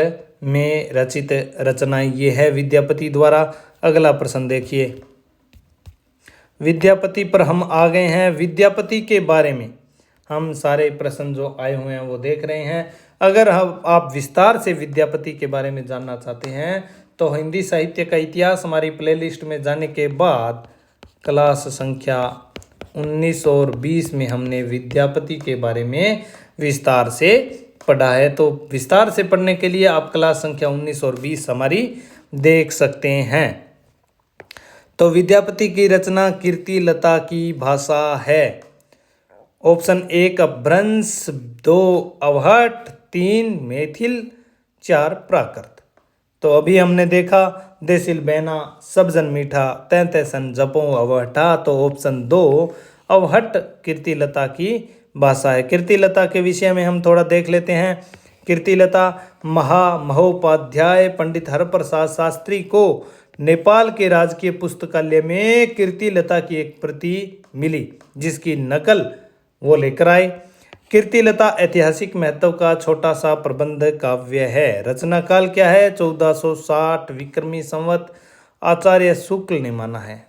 में रचित रचना ये है विद्यापति द्वारा। अगला प्रश्न देखिए, विद्यापति पर हम आ गए हैं। विद्यापति के बारे में हम सारे प्रश्न जो आए हुए हैं वो देख रहे हैं। अगर आप विस्तार से विद्यापति के बारे में जानना चाहते हैं तो हिंदी साहित्य का इतिहास हमारी प्लेलिस्ट में जाने के बाद क्लास संख्या 19 और 20 में हमने विद्यापति के बारे में विस्तार से पढ़ा है। तो विस्तार से पढ़ने के लिए आप क्लास संख्या 19 और 20 हमारी देख सकते हैं। तो विद्यापति की रचना कीर्ति लता की भाषा है। ऑप्शन 1 अपभ्रंश, 2 अवहट, 3 मैथिल, 4 प्राकृत। तो अभी हमने देखा देसिल बैना सब जन मीठा, तै तै सन जपो अवहटा। तो ऑप्शन 2 अवहट कीर्ति लता की भाषा है। कीर्ति लता के विषय में हम थोड़ा देख लेते हैं। कीर्ति लता महोपाध्याय पंडित हरप्रसाद शास्त्री को नेपाल के राजकीय पुस्तकालय में कीर्ति लता की एक प्रति मिली, जिसकी नकल वो लेकर आए। कीर्ति लता ऐतिहासिक महत्व का छोटा सा प्रबंध काव्य है। रचना काल क्या है? 1460 विक्रमी संवत आचार्य शुक्ल ने माना है।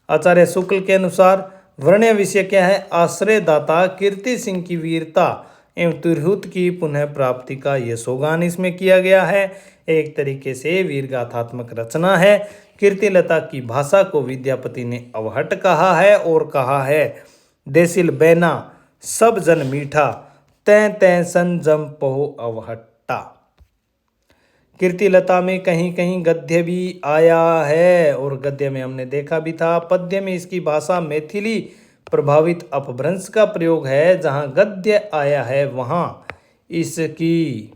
आचार्य शुक्ल के अनुसार वर्ण्य विषय क्या है? आश्रयदाता कीर्ति सिंह की वीरता एवं तिरहुत की पुनः प्राप्ति का यशोगान इसमें किया गया है। एक तरीके से वीरगाथात्मक रचना है। कीर्ति लता की भाषा को विद्यापति ने अवहट कहा है और कहा है देसिल बैना सब जन मीठा, तै तै सन जंपो अवहट्टा। कीर्ति लता में कहीं कहीं गद्य भी आया है, और गद्य में हमने देखा भी था। पद्य में इसकी भाषा मैथिली प्रभावित अपभ्रंश का प्रयोग है। जहां गद्य आया है वहां इसकी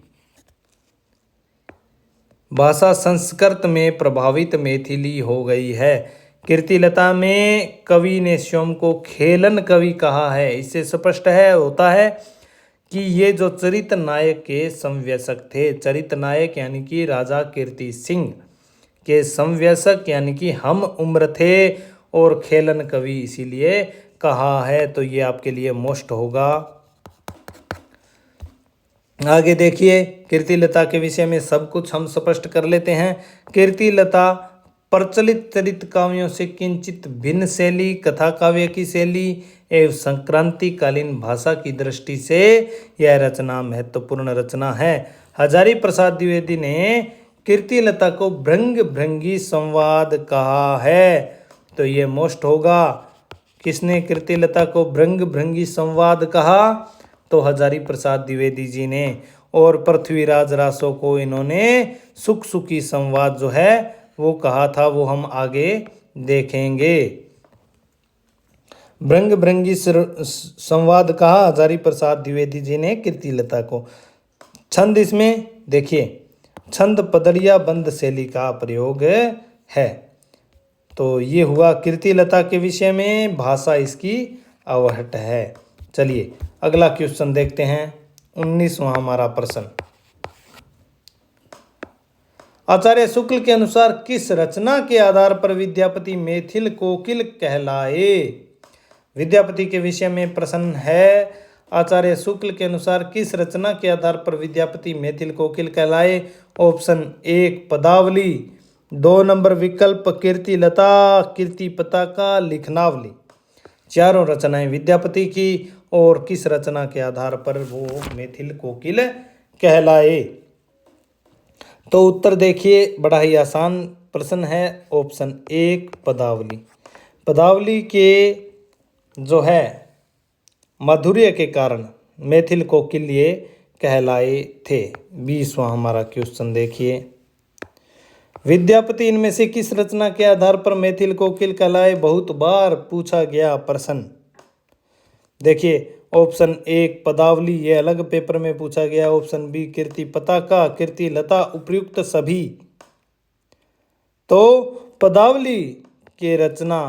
भाषा संस्कृत में प्रभावित मैथिली हो गई है। कीर्ति लता में कवि ने स्वयं को खेलन कवि कहा है। इससे स्पष्ट होता है कि ये जो चरित नायक के संव्यसक थे, चरित नायक यानी कि राजा कीर्ति सिंह के संव्यसक यानी कि हम उम्र थे, और खेलन कवि इसीलिए कहा है। तो ये आपके लिए मोस्ट होगा। आगे देखिए, कीर्ति लता के विषय में सब कुछ हम स्पष्ट कर लेते हैं। कीर्ति लता प्रचलित चरित काव्यों से किंचित भिन्न शैली, कथा काव्य की शैली एवं संक्रांतिकालीन भाषा की दृष्टि से यह रचना महत्वपूर्ण रचना है। हजारी प्रसाद द्विवेदी ने कीर्ति लता को भृंग भृंगी संवाद कहा है। तो ये मोस्ट होगा। किसने कीर्ति लता को भृंग भृंगी संवाद कहा? तो हजारी प्रसाद द्विवेदी जी ने। और पृथ्वीराज रासो को इन्होंने सुख सुखी संवाद जो है वो कहा था, वो हम आगे देखेंगे। भृंग भृंगी संवाद कहा हजारी प्रसाद द्विवेदी जी ने कीर्ति लता को। छंद इसमें देखिए, छंद पदड़िया बंद शैली का प्रयोग है। तो ये हुआ कीर्ति लता के विषय में, भाषा इसकी अवहट है। चलिए अगला क्वेश्चन देखते हैं। 19वां हमारा प्रश्न, आचार्य शुक्ल के अनुसार किस रचना के आधार पर विद्यापति मैथिल कोकिल कहलाए? विद्यापति के विषय में प्रश्न है। आचार्य शुक्ल के अनुसार किस रचना के आधार पर विद्यापति मैथिल कोकिल कहलाए? ऑप्शन 1 पदावली, 2 नंबर विकल्प कीर्ति लता, कीर्ति पताका, लिखनावली। चारों रचनाएं विद्यापति की। और किस रचना के आधार पर वो मैथिल कोकिल कहलाए। तो उत्तर देखिए, बड़ा ही आसान प्रश्न है। ऑप्शन 1 पदावली। पदावली के जो है माधुर्य के कारण मैथिल कोकिल ये कहलाए थे। 20वां हमारा क्वेश्चन देखिए, विद्यापति इनमें से किस रचना के आधार पर मैथिल कोकिल कहलाए? बहुत बार पूछा गया प्रश्न। देखिए, ऑप्शन 1 पदावली, ये अलग पेपर में पूछा गया। ऑप्शन बी कीर्ति पताका, कीर्ति लता, उपर्युक्त सभी। तो पदावली के रचना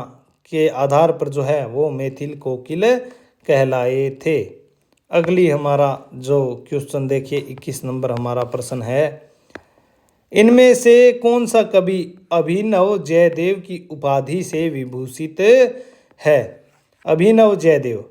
के आधार पर जो है वो मैथिल कोकिल कहलाए थे। अगली हमारा जो क्वेश्चन देखिए, 21 नंबर हमारा प्रश्न है, इनमें से कौन सा कवि अभिनव जयदेव की उपाधि से विभूषित है? Abhinav Jaydev.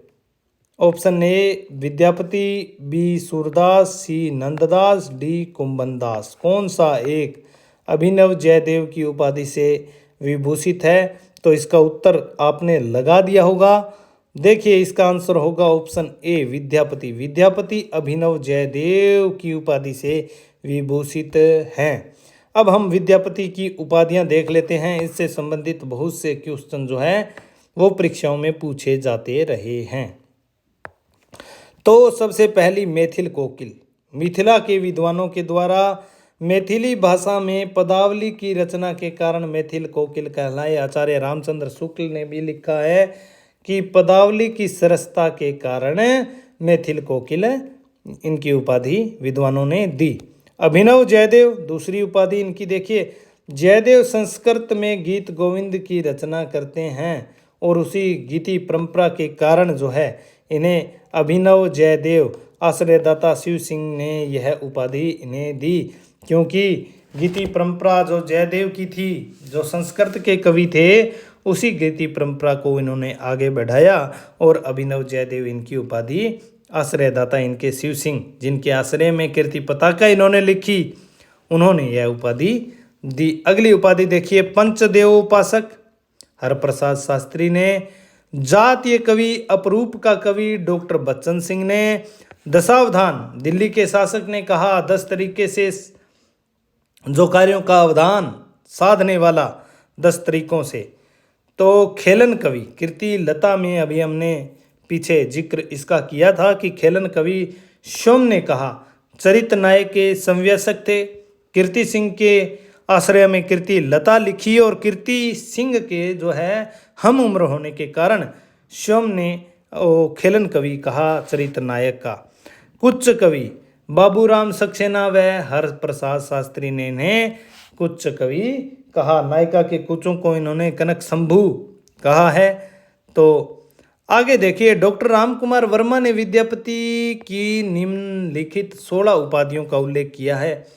Option A Vidyapati, B Surdas, C Nanddas, D Kumbhandas. कौन सा एक अभिनव जयदेव की उपाधि से विभूषित है? तो इसका उत्तर आपने लगा दिया होगा। देखिए, इसका आंसर होगा ऑप्शन ए विद्यापति। विद्यापति अभिनव जयदेव की उपाधि से विभूषित हैं। अब हम विद्यापति की उपाधियां देख लेते हैं। इससे संबंधित बहुत से क्वेश्चन जो है वो परीक्षाओं में पूछे जाते रहे हैं। तो सबसे पहली मैथिल कोकिल। मिथिला के विद्वानों के द्वारा मैथिली भाषा में पदावली की रचना के कारण मैथिल कोकिल कहलाए। आचार्य रामचंद्र शुक्ल ने भी लिखा है कि पदावली की सरसता के कारण मैथिल कोकिल इनकी उपाधि विद्वानों ने दी। अभिनव जयदेव दूसरी उपाधि इनकी देखिए, जयदेव संस्कृत में गीत गोविंद की रचना करते हैं और उसी गीति परंपरा के कारण जो है इन्हें अभिनव जयदेव आश्रयदाता शिव सिंह ने यह उपाधि इन्हें दी, क्योंकि गीति परंपरा जो जयदेव की थी, जो संस्कृत के कवि थे, उसी गीति परंपरा को इन्होंने आगे बढ़ाया और अभिनव जयदेव इनकी उपाधि आश्रयदाता इनके शिव सिंह, जिनके आश्रय में कीर्ति पताका इन्होंने लिखी, उन्होंने यह उपाधि दी। अगली उपाधि देखिए, पंचदेव उपासक हरप्रसाद शास्त्री ने, जातीय कवि अपरूप का कवि डॉक्टर बच्चन सिंह ने, दशावधान दिल्ली के शासक ने कहा 10 तरीके से जो कार्यों का अवधान साधने वाला 10 तरीकों से। तो खेलन कवि कीर्ति लता में अभी हमने पीछे जिक्र इसका किया था कि खेलन कवि सोम ने कहा चरित नायक के संव्यसक थे। कीर्ति सिंह के आश्रय में कीर्ति लता लिखी और कीर्ति सिंह के जो है हम उम्र होने के कारण सोम ने खेलन कवि कहा चरित नायक का। कुछ कवि बाबूराम सक्सेना व हरप्रसाद शास्त्री ने इन्हें कुछ कवि कहा। नायिका के कुचों को इन्होंने कनक शंभू कहा है। तो आगे देखिए, डॉक्टर राम कुमार वर्मा ने विद्यापति की निम्नलिखित 16 उपाधियों का उल्लेख किया है।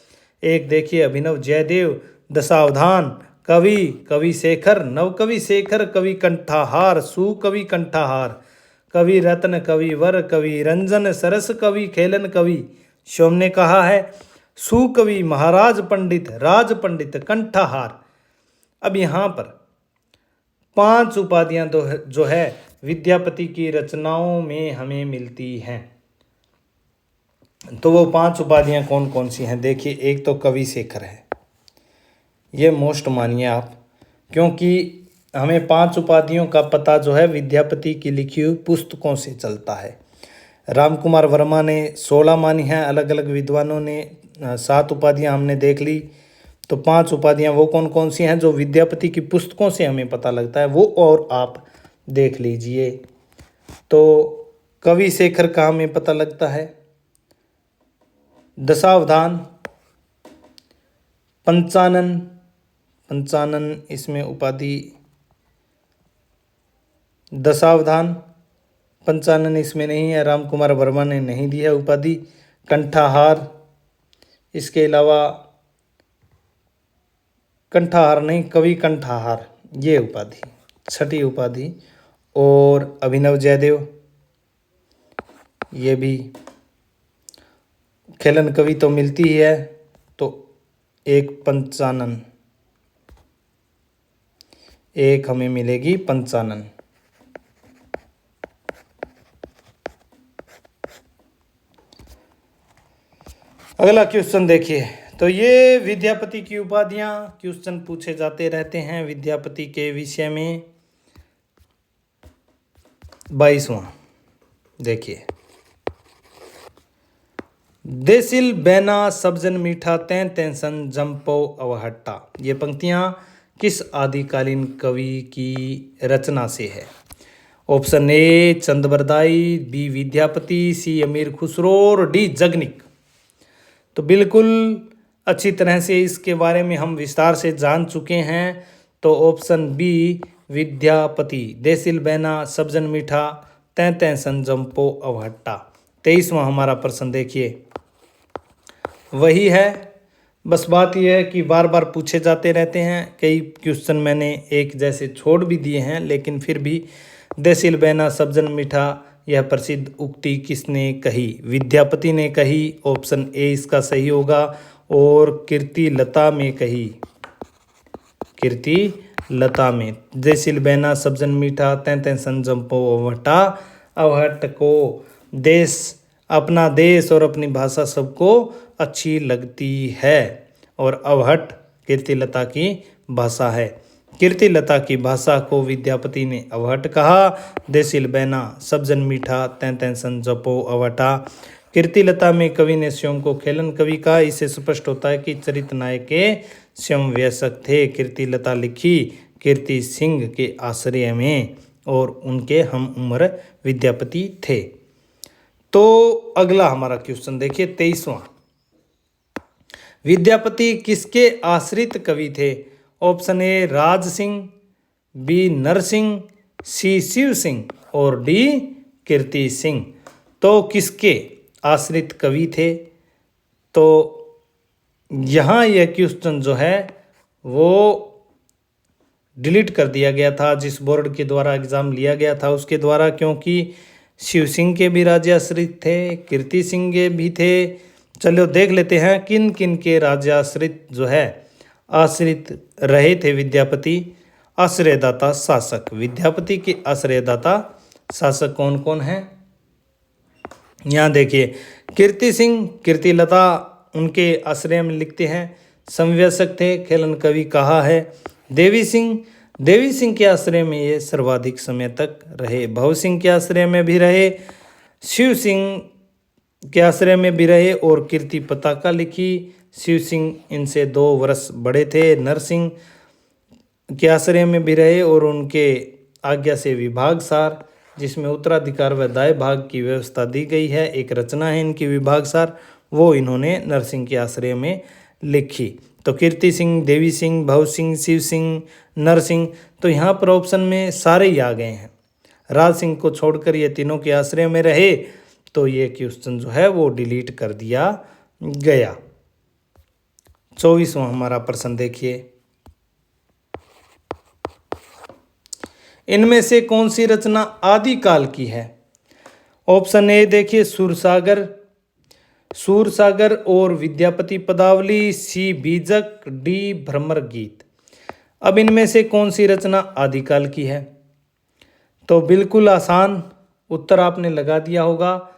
एक देखिए, अभिनव जयदेव, दशावधान कवि, कवि शेखर, नवकवि शेखर, कवि कंठाहार, सुकवि कंठाहार, कवि रत्न, कवि वर, कवि रंजन, सरस कवि, खेलन कवि। सोम ने कहा है सुकवि, महाराज पंडित, राज पंडित, कंठाहार। अब यहाँ पर 5 उपाधियां जो है विद्यापति की रचनाओं में हमें मिलती हैं। तो वो 5 उपाधियां कौन कौन सी हैं? देखिए, एक तो कवि शेखर है, ये मोस्ट मानिए आप, क्योंकि हमें 5 उपाधियों का पता जो है विद्यापति की लिखी हुई पुस्तकों से चलता है। राम कुमार वर्मा ने 16 मानी हैं, अलग अलग विद्वानों ने 7 उपाधियां हमने देख ली। तो 5 उपाधियां वो कौन कौन सी हैं जो विद्यापति की पुस्तकों से हमें पता लगता है, वो और आप देख लीजिए। तो कवि शेखर का हमें पता लगता है, दशावधान, पंचानन, पंचानन इसमें उपाधि, दशावधान पंचानन इसमें नहीं है, राम कुमार वर्मा ने नहीं दी है उपाधि। कंठाहार, इसके अलावा कंठाहार नहीं, कवि कंठाहार ये उपाधि, 6ठी उपाधि। और अभिनव जयदेव, ये भी खेलन कवि तो मिलती ही है, तो एक पंचानन, एक हमें मिलेगी पंचानन। अगला क्वेश्चन देखिए। तो ये विद्यापति की उपाधियां क्वेश्चन पूछे जाते रहते हैं विद्यापति के विषय में। 22वां देखिए। देसिल बैना सब्जन मीठा तैं तैं सन जंपो अवहट्टा। ये पंक्तियां किस आदिकालीन कवि की रचना से है? ऑप्शन ए चंदबरदाई, बी विद्यापति, सी अमीर खुसरो और डी जगनिक। तो बिल्कुल अच्छी तरह से इसके बारे में हम विस्तार से जान चुके हैं। तो ऑप्शन बी विद्यापति, देसिल बैना सब्जन मीठा तैं तैं सन जंपो अवहट्टा। 23वां हमारा प्रश्न देखिए, वही है। बस बात यह है कि बार बार पूछे जाते रहते हैं। कई क्वेश्चन मैंने एक जैसे छोड़ भी दिए हैं, लेकिन फिर भी देसिल बैना सब्जन मीठा यह प्रसिद्ध उक्ति किसने कही? विद्यापति ने कही। ऑप्शन ए इसका सही होगा। और कीर्ति लता में कही। कीर्ति लता में देसिल बैना सब्जन मीठा तैं तैं सन जंपो अवहट्टा। अवहट्ट को देश, अपना देश और अपनी भाषा सबको अच्छी लगती है और अवहट्ट कीर्तिलता की भाषा है। कीर्तिलता की भाषा को विद्यापति ने अवहट्ट कहा। देसिल बैना सब्जन मीठा तैं तैं सन जपो अवहट्टा। कीर्तिलता में कवि ने स्वयं को खेलन कवि कहा। इससे स्पष्ट होता है कि चरित नायक के स्वयं वयस्क थे। कीर्तिलता लिखी कीर्ति सिंह के आश्रय में और उनके हम उम्र विद्यापति थे। तो अगला हमारा क्वेश्चन देखिए 23वां। विद्यापति किसके आश्रित कवि थे? Option A Raj Singh, B Narsingh, C Shiv Singh और डी कीर्ति सिंह। तो किसके आश्रित कवि थे? तो यहाँ यह क्वेश्चन जो है वो डिलीट कर दिया गया था जिस बोर्ड के द्वारा एग्ज़ाम लिया गया था उसके द्वारा, क्योंकि शिव सिंह के भी राज्याश्रित थे, कीर्ति सिंह के भी थे। चलो देख लेते हैं किन किन के राज्याश्रित जो है आश्रित रहे थे विद्यापति। आश्रयदाता शासक, विद्यापति के आश्रयदाता शासक कौन कौन हैं? यहाँ देखिए, कीर्ति सिंह कीर्तिलता उनके आश्रय में लिखते हैं समवयस्क थे, खेलन कवि कहा है। देवी सिंह के आश्रय में ये सर्वाधिक समय तक रहे। भव सिंह के आश्रय में भी रहे, शिव सिंह के आश्रय में भी रहे और कीर्ति पताका लिखी। शिव सिंह इनसे 2 वर्ष बड़े थे। नरसिंह के आश्रय में भी रहे और उनके आज्ञा से विभाग सार, जिसमें उत्तराधिकार व दाय भाग की व्यवस्था दी गई है, एक रचना है इनकी विभाग सार, वो इन्होंने नरसिंह के आश्रय में लिखी। तो कीर्ति सिंह, देवी सिंह, भव सिंह, शिव सिंह, नरसिंह। तो यहाँ पर ऑप्शन में सारे ही आ गए हैं। राज सिंह को छोड़कर ये तीनों के आश्रय में रहे, तो ये क्वेश्चन जो है वो डिलीट कर दिया गया। 24वां हमारा प्रश्न देखिए। इनमें से कौन सी रचना आदिकाल की है? ऑप्शन ए देखिए सूरसागर और विद्यापति पदावली, सी बीजक, डी भ्रमर गीत। अब इनमें से कौन सी रचना आदिकाल की है? तो बिल्कुल आसान उत्तर आपने लगा दिया होगा।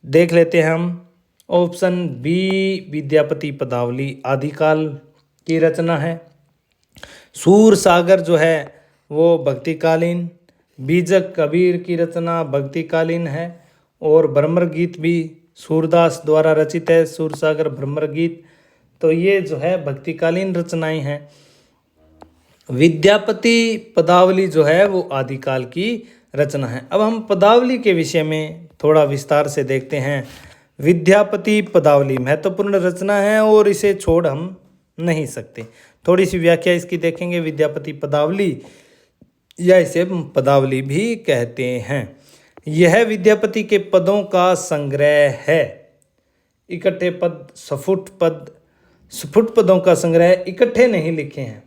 देख लेते हैं हम। ऑप्शन बी विद्यापति पदावली आदिकाल की रचना है। सूरसागर जो है वो भक्तिकालीन, बीजक कबीर की रचना भक्तिकालीन है और भ्रमर गीत भी सूरदास द्वारा रचित है, सूरसागर भ्रमर गीत। तो ये जो है भक्तिकालीन रचनाएं हैं। विद्यापति पदावली जो है वो आदिकाल की रचना है। अब हम पदावली के विषय में थोड़ा विस्तार से देखते हैं। विद्यापति पदावली महत्वपूर्ण रचना है और इसे छोड़ हम नहीं सकते। थोड़ी सी व्याख्या इसकी देखेंगे। विद्यापति पदावली या इसे पदावली भी कहते हैं। यह विद्यापति के पदों का संग्रह है। इकट्ठे पद, स्फुट पदों का संग्रह, इकट्ठे नहीं लिखे हैं।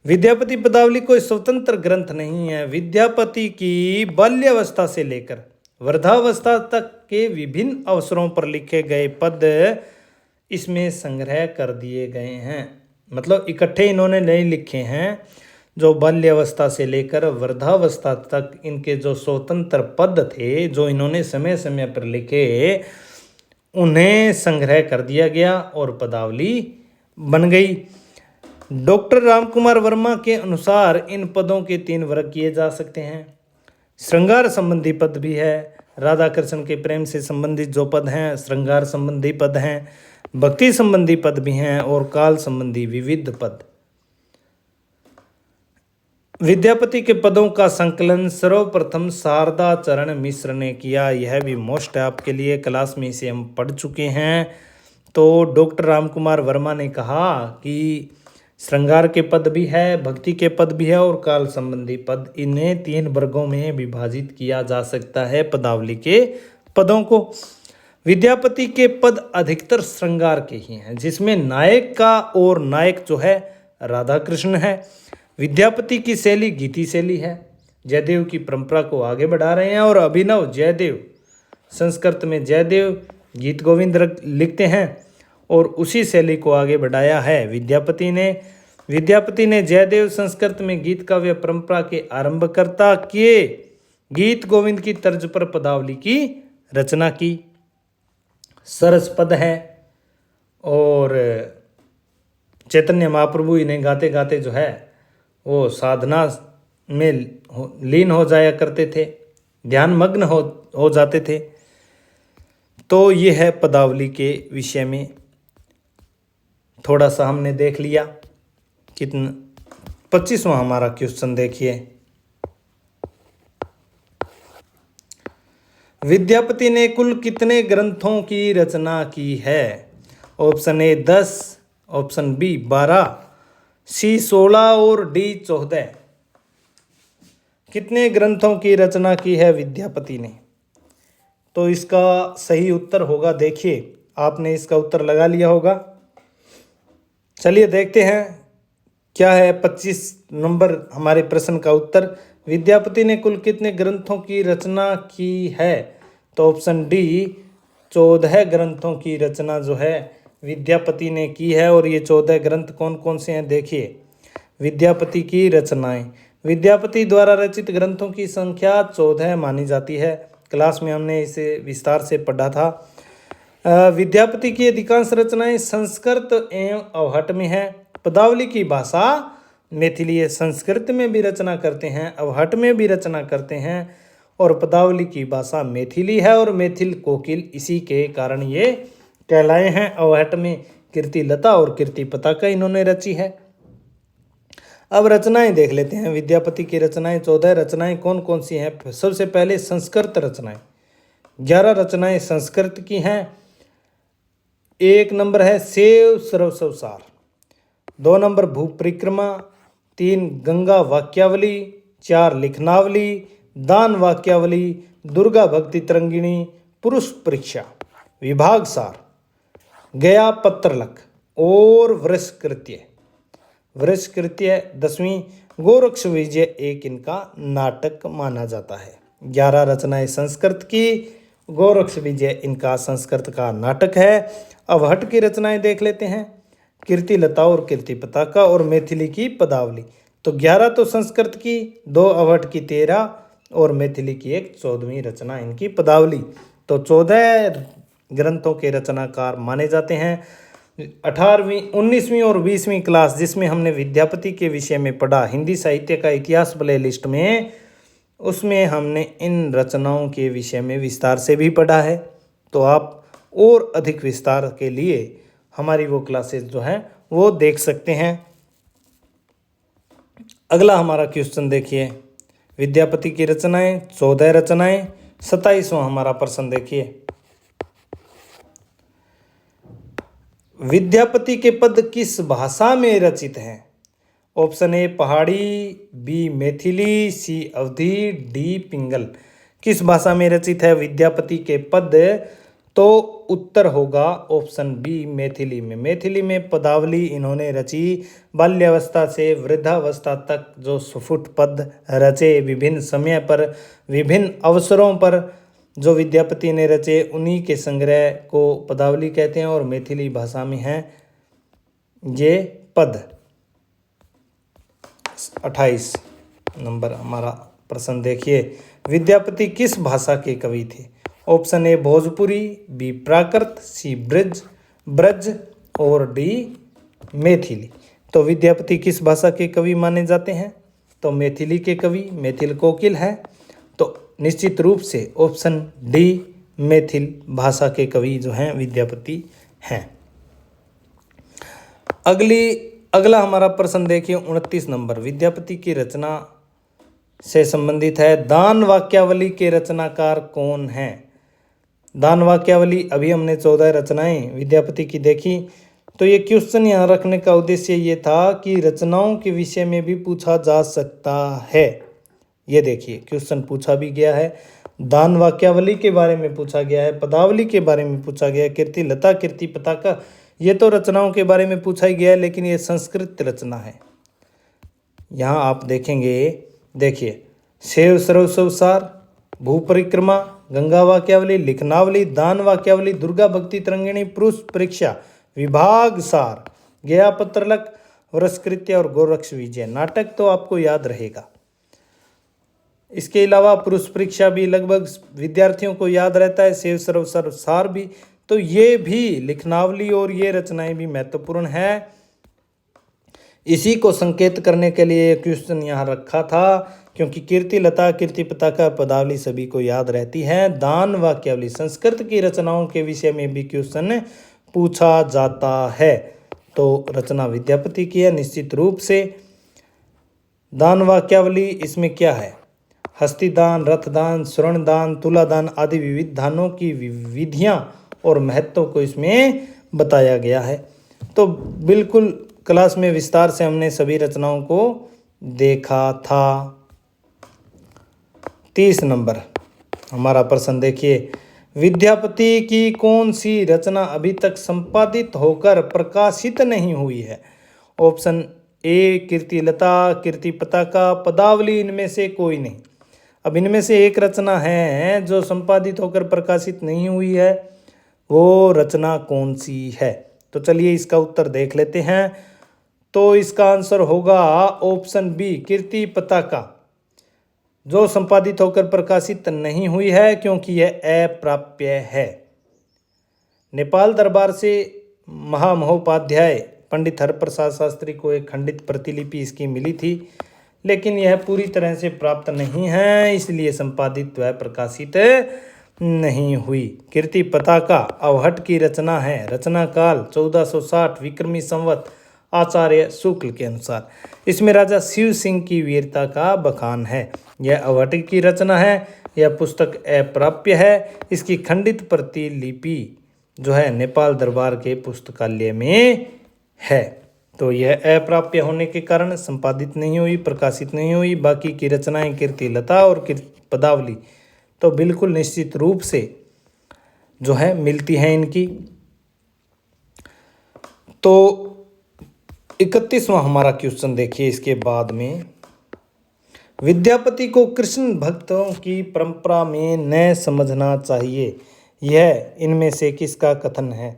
विद्यापति पदावली कोई स्वतंत्र ग्रंथ नहीं है। विद्यापति की बाल्यावस्था से लेकर वृद्धावस्था तक के विभिन्न अवसरों पर लिखे गए पद इसमें संग्रह कर दिए गए हैं। मतलब इकट्ठे इन्होंने नहीं लिखे हैं। जो बाल्यावस्था से लेकर वृद्धावस्था तक इनके जो स्वतंत्र पद थे, जो इन्होंने समय समय पर लिखे, उन्हें संग्रह कर दिया गया और पदावली बन गई। डॉक्टर रामकुमार वर्मा के अनुसार इन पदों के 3 वर्ग किए जा सकते हैं। श्रृंगार संबंधी पद भी है, राधा कृष्ण के प्रेम से संबंधित जो पद हैं श्रृंगार संबंधी पद हैं, भक्ति संबंधी पद भी हैं और काल संबंधी विविध पद। विद्यापति के पदों का संकलन सर्वप्रथम शारदा चरण मिश्र ने किया। यह भी मोस्ट है आपके लिए, क्लास में इसे हम पढ़ चुके हैं। तो डॉक्टर रामकुमार वर्मा ने कहा कि श्रृंगार के पद भी है, भक्ति के पद भी है और काल संबंधी पद, इन्हें 3 वर्गों में विभाजित किया जा सकता है पदावली के पदों को। विद्यापति के पद अधिकतर श्रृंगार के ही हैं, जिसमें नायक का और नायक जो है राधा कृष्ण है। विद्यापति की शैली गीति शैली है, जयदेव की परंपरा को आगे बढ़ा रहे हैं और अभिनव जयदेव, संस्कृत में जयदेव गीत गोविंद लिखते हैं और उसी शैली को आगे बढ़ाया है विद्यापति ने जयदेव संस्कृत में गीत काव्य परंपरा के आरंभकर्ता के गीत गोविंद की तर्ज पर पदावली की रचना की। सरस पद है और चैतन्य महाप्रभु इन्हें गाते गाते जो है वो साधना में लीन हो जाया करते थे, ध्यान मग्न हो जाते थे। तो ये है पदावली के विषय में थोड़ा सा हमने देख लिया। कितना 25वां हमारा क्वेश्चन देखिए। विद्यापति ने कुल कितने ग्रंथों की रचना की है? ऑप्शन ए 10, ऑप्शन बी 12, सी 16 और डी 14। कितने ग्रंथों की रचना की है विद्यापति ने? तो इसका सही उत्तर होगा, देखिए आपने इसका उत्तर लगा लिया होगा। चलिए देखते हैं क्या है 25 नंबर हमारे प्रश्न का उत्तर। विद्यापति ने कुल कितने ग्रंथों की रचना की है? तो ऑप्शन डी 14 ग्रंथों की रचना जो है विद्यापति ने की है। और ये 14 ग्रंथ कौन कौन से हैं देखिए। विद्यापति की रचनाएं, विद्यापति द्वारा रचित ग्रंथों की संख्या 14 मानी जाती है। क्लास में हमने इसे विस्तार से पढ़ा था। विद्यापति की अधिकांश रचनाएं संस्कृत एवं अवहट में है। पदावली की भाषा मैथिली है, संस्कृत में भी रचना करते हैं, अवहट में भी रचना करते हैं और पदावली की भाषा मैथिली है और मैथिल कोकिल इसी के कारण ये कहलाए हैं। अवहट में कीर्ति लता और कीर्ति पताका इन्होंने रची है। अब रचनाएं देख लेते हैं। विद्यापति की रचनाएं 14 रचनाएं कौन कौन सी हैं? सबसे पहले संस्कृत रचनाएं 11 रचनाएं संस्कृत की हैं। 1 नंबर है सेव सरवसार, 2 नंबर भूपरिक्रमा, 3 गंगा वाक्यावली, 4 लिखनावली, दान वाक्यावली, दुर्गा भक्ति तरंगिणी, पुरुष परीक्षा, विभाग सार, गया पत्रलख और वृषकृत्य। 10वीं गोरक्ष विजय एक इनका नाटक माना जाता है। 11 रचनाएं संस्कृत की, गोरक्ष विजय इनका संस्कृत का नाटक है। अवहट की रचनाएं देख लेते हैं। कीर्ति लता और कीर्ति पताका और मैथिली की पदावली। तो 11 तो संस्कृत की, 2 अवहट की, 13 और मैथिली की एक 14वीं रचना इनकी पदावली। तो 14 ग्रंथों के रचनाकार माने जाते हैं। 18वीं 19वीं और 20वीं क्लास जिसमें हमने विद्यापति के विषय में पढ़ा हिंदी साहित्य का इतिहास प्ले लिस्ट में, उसमें हमने इन रचनाओं के विषय में विस्तार से भी पढ़ा है। तो आप और अधिक विस्तार के लिए हमारी वो क्लासेस जो हैं वो देख सकते हैं। अगला हमारा क्वेश्चन देखिए। विद्यापति की रचनाएं 14 रचनाएं। 27वां हमारा प्रश्न देखिए। विद्यापति के पद किस भाषा में रचित हैं? ऑप्शन ए पहाड़ी, बी मैथिली, सी अवधी, डी पिंगल। किस भाषा में रचित है विद्यापति के पद? तो उत्तर होगा ऑप्शन बी मैथिली में। मैथिली में पदावली इन्होंने रची। बाल्यावस्था से वृद्धावस्था तक जो सुफुट पद रचे, विभिन्न समय पर विभिन्न अवसरों पर जो विद्यापति ने रचे, उन्हीं के संग्रह को पदावली कहते हैं और मैथिली भाषा में हैं ये पद। 28 नंबर हमारा प्रश्न देखिए। विद्यापति किस भाषा के कवि थे? ऑप्शन ए भोजपुरी, बी प्राकृत, सी ब्रज ब्रज और डी मैथिली। तो विद्यापति किस भाषा के कवि माने जाते हैं? तो मैथिली के कवि, मैथिल कोकिल हैं। तो निश्चित रूप से ऑप्शन डी मैथिल भाषा के कवि जो हैं विद्यापति हैं। अगला हमारा प्रश्न देखिए 29 नंबर, विद्यापति की रचना से संबंधित है। दान वाक्यावली के रचनाकार कौन हैं? दान वाक्यावली, अभी हमने 14 रचनाएं विद्यापति की देखी। तो ये क्वेश्चन यहाँ रखने का उद्देश्य ये था कि रचनाओं के विषय में भी पूछा जा सकता है। ये देखिए क्वेश्चन पूछा भी गया है, दान वाक्यावली के बारे में पूछा गया है, पदावली के बारे में पूछा गया है, कीर्ति लता, कीर्ति पताका, ये तो रचनाओं के बारे में पूछा ही गया है, लेकिन ये संस्कृत रचना है। यहाँ आप देखेंगे, देखिए शैव सर्वस्व सार, भू परिक्रमा, गंगा वाक्यावली, लिखनावली, दान वाक्यावली, दुर्गा भक्ति तरंगिणी, पुरुष परीक्षा, विभाग सार, गया पत्रलक, वृषकृत्य और गोरक्ष विजय। नाटक तो आपको याद रहेगा। इसके अलावा पुरुष परीक्षा भी लगभग विद्यार्थियों को याद रहता है, शैव सर्वस्व सार भी। तो ये भी लिखनावली और ये रचनाएं भी महत्वपूर्ण है। इसी को संकेत करने के लिए क्वेश्चन यहाँ रखा था, क्योंकि कीर्ति लता, कीर्ति पताका, पदावली सभी को याद रहती है। दान वाक्यावली, संस्कृत की रचनाओं के विषय में भी क्वेश्चन पूछा जाता है। तो रचना विद्यापति की है निश्चित रूप से। दान वाक्यावली, इसमें क्या है? हस्तिदान, रथदान, स्वर्णदान, तुलादान आदि विविध दानों की विधियां और महत्व को इसमें बताया गया है। तो बिल्कुल क्लास में विस्तार से हमने सभी रचनाओं को देखा था। 30 नंबर हमारा प्रश्न देखिए, विद्यापति की कौन सी रचना अभी तक संपादित होकर प्रकाशित नहीं हुई है? ऑप्शन ए कीर्ति लता, कीर्ति पताका, पदावली, इनमें से कोई नहीं। अब इनमें से एक रचना है जो संपादित होकर प्रकाशित नहीं हुई है, वो रचना कौन सी है? तो चलिए इसका उत्तर देख लेते हैं। तो इसका आंसर होगा ऑप्शन बी कीर्ति पताका, जो संपादित होकर प्रकाशित नहीं हुई है क्योंकि यह अप्राप्य है। नेपाल दरबार से महामहोपाध्याय पंडित हरप्रसाद शास्त्री को एक खंडित प्रतिलिपि इसकी मिली थी, लेकिन यह पूरी तरह से प्राप्त नहीं है, इसलिए संपादित व प्रकाशित नहीं हुई। कीर्ति पताका अवहट की रचना है। रचना काल 1460 विक्रमी संवत आचार्य शुक्ल के अनुसार। इसमें राजा शिव सिंह की वीरता का बखान है। यह अवहट की रचना है। यह पुस्तक अप्राप्य है। इसकी खंडित प्रतिलिपि जो है नेपाल दरबार के पुस्तकालय में है। तो यह अप्राप्य होने के कारण संपादित नहीं हुई, प्रकाशित नहीं हुई। बाकी की रचनाएं कीर्ति लता और पदावली तो बिल्कुल निश्चित रूप से जो है मिलती हैं इनकी। तो 31वां हमारा क्वेश्चन देखिए इसके बाद में, विद्यापति को कृष्ण भक्तों की परंपरा में न समझना चाहिए, यह इनमें से किसका कथन है?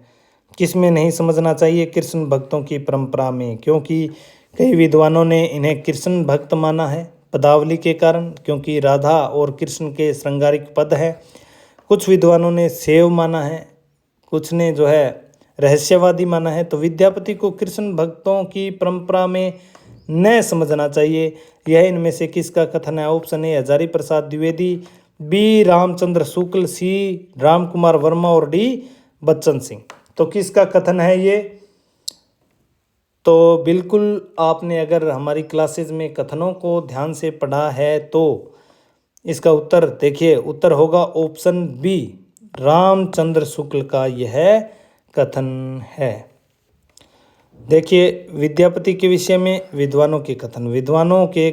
किसमें नहीं समझना चाहिए कृष्ण भक्तों की परंपरा में? क्योंकि कई विद्वानों ने इन्हें कृष्ण भक्त माना है पदावली के कारण, क्योंकि राधा और कृष्ण के श्रृंगारिक पद हैं। कुछ विद्वानों ने शैव माना है, कुछ ने जो है रहस्यवादी माना है। तो विद्यापति को कृष्ण भक्तों की परंपरा में न समझना चाहिए, यह इनमें से किसका कथन है? Option A Hazari Prasad Dwivedi, B Ramchandra Shukla, C Ram Kumar Verma और डी बच्चन सिंह। तो किसका कथन है ये? तो बिल्कुल आपने अगर हमारी क्लासेज में कथनों को ध्यान से पढ़ा है तो इसका उत्तर देखिए, उत्तर होगा ऑप्शन बी रामचंद्र शुक्ल का यह कथन है। देखिए विद्यापति के विषय में विद्वानों के